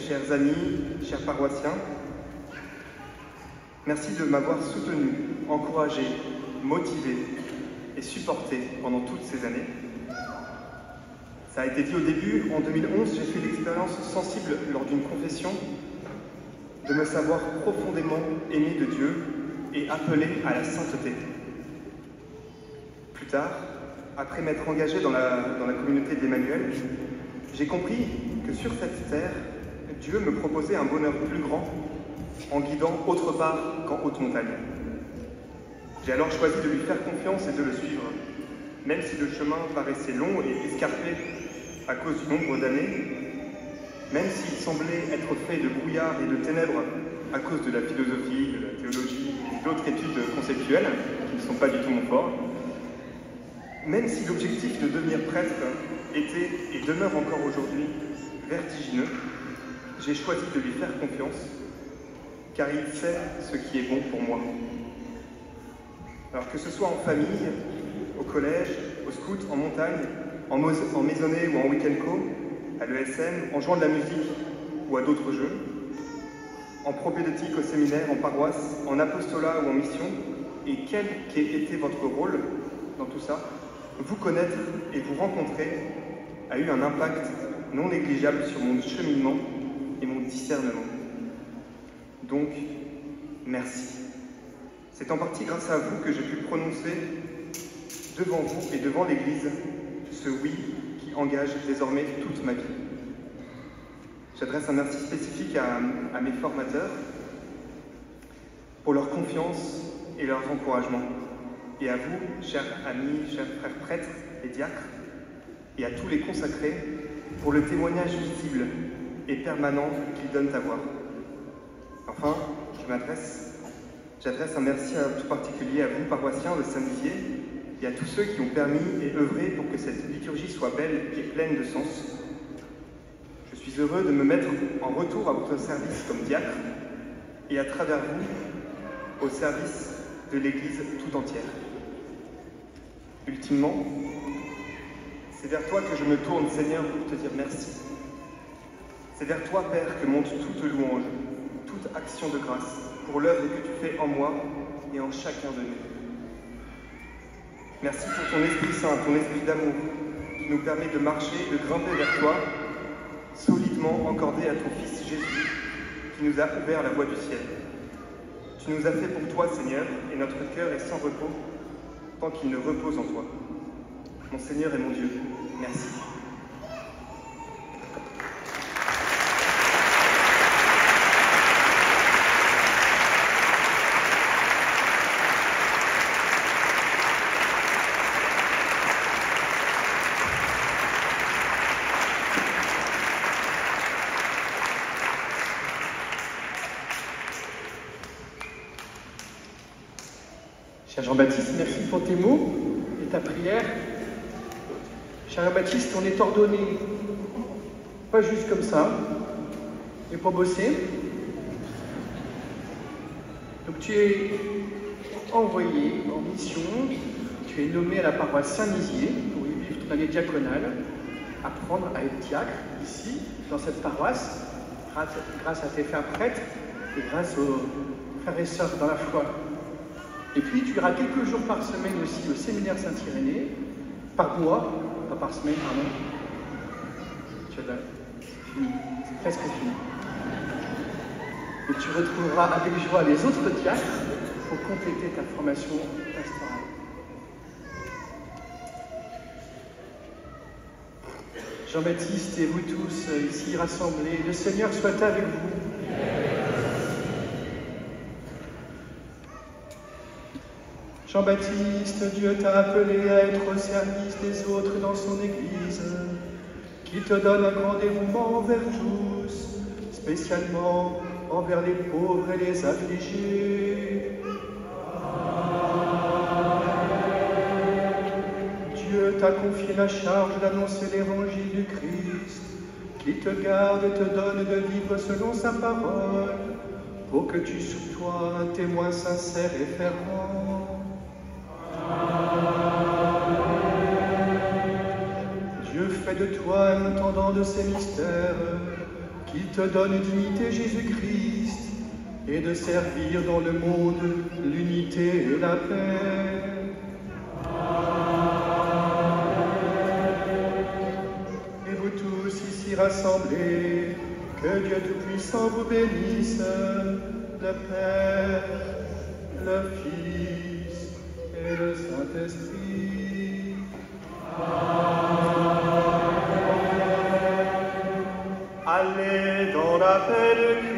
chers amis, chers paroissiens. Merci de m'avoir soutenu, encouragé, motivé et supporté pendant toutes ces années. Ça a été dit au début, en 2011, j'ai fait l'expérience sensible lors d'une confession de me savoir profondément aimé de Dieu et appelé à la sainteté. Plus tard, après m'être engagé dans la communauté d'Emmanuel, j'ai compris que sur cette terre, Dieu me proposait un bonheur plus grand en guidant autre part qu'en haute montagne. J'ai alors choisi de lui faire confiance et de le suivre, même si le chemin paraissait long et escarpé à cause du nombre d'années, même s'il semblait être fait de brouillard et de ténèbres à cause de la philosophie, de la théologie et d'autres études conceptuelles qui ne sont pas du tout mon fort, même si l'objectif de devenir prêtre était et demeure encore aujourd'hui vertigineux, j'ai choisi de lui faire confiance, car il sait ce qui est bon pour moi. Alors que ce soit en famille, au collège, au scout, en montagne, en maisonnée ou en week-end co, à l'ESM, en jouant de la musique ou à d'autres jeux, en propédeutique au séminaire, en paroisse, en apostolat ou en mission, et quel qu'ait été votre rôle dans tout ça, vous connaître et vous rencontrer a eu un impact non négligeable sur mon cheminement et mon discernement. Donc, merci. C'est en partie grâce à vous que j'ai pu prononcer devant vous et devant l'Église ce oui qui engage désormais toute ma vie. J'adresse un merci spécifique à mes formateurs pour leur confiance et leur encouragement, et à vous, chers amis, chers frères prêtres et diacres, et à tous les consacrés pour le témoignage visible et permanent qu'ils donnent à voir. Enfin, j'adresse un merci tout particulier à vous, paroissiens de Saint-Dizier, et à tous ceux qui ont permis et œuvré pour que cette liturgie soit belle et pleine de sens. Je suis heureux de me mettre en retour à votre service comme diacre et à travers vous au service de l'Église tout entière. Ultimement, c'est vers toi que je me tourne, Seigneur, pour te dire merci. C'est vers toi, Père, que monte toute louange, toute action de grâce, pour l'œuvre que tu fais en moi et en chacun de nous. Merci pour ton Esprit Saint, ton esprit d'amour, qui nous permet de marcher, de grimper vers toi, solidement encordé à ton Fils Jésus, qui nous a ouvert la voie du ciel. Tu nous as fait pour toi, Seigneur, et notre cœur est sans repos, tant qu'il ne repose en toi. Mon Seigneur et mon Dieu, merci. Cher Jean-Baptiste, merci pour tes mots et ta prière. Cher Jean-Baptiste, on est ordonné, pas juste comme ça, mais pour bosser. Donc tu es envoyé en mission, tu es nommé à la paroisse Saint-Nizier pour y vivre ton année diaconale, apprendre à être diacre ici, dans cette paroisse, grâce à tes frères prêtres et grâce aux frères et sœurs dans la foi. Et puis, tu iras quelques jours par semaine aussi au séminaire Saint-Irénée, par mois, pas par semaine, pardon. Tu as fini, c'est presque fini. Et tu retrouveras avec joie les autres diacres pour compléter ta formation pastorale. Jean-Baptiste et vous tous ici rassemblés, le Seigneur soit avec vous. Jean-Baptiste, Dieu t'a appelé à être au service des autres dans son Église, qui te donne un grand dévouement envers tous, spécialement envers les pauvres et les affligés. Dieu t'a confié la charge d'annoncer l'évangile du Christ, qui te garde et te donne de vivre selon sa parole, pour que tu sois un témoin sincère et fervent. Dieu fait de toi un intendant de ces mystères, qui te donne d'imiter Jésus-Christ et de servir dans le monde l'unité et la paix. Et vous tous ici rassemblés, que Dieu Tout-Puissant vous bénisse, le Père, le Fils et le Saint-Esprit. Allez dans la paix de Christ.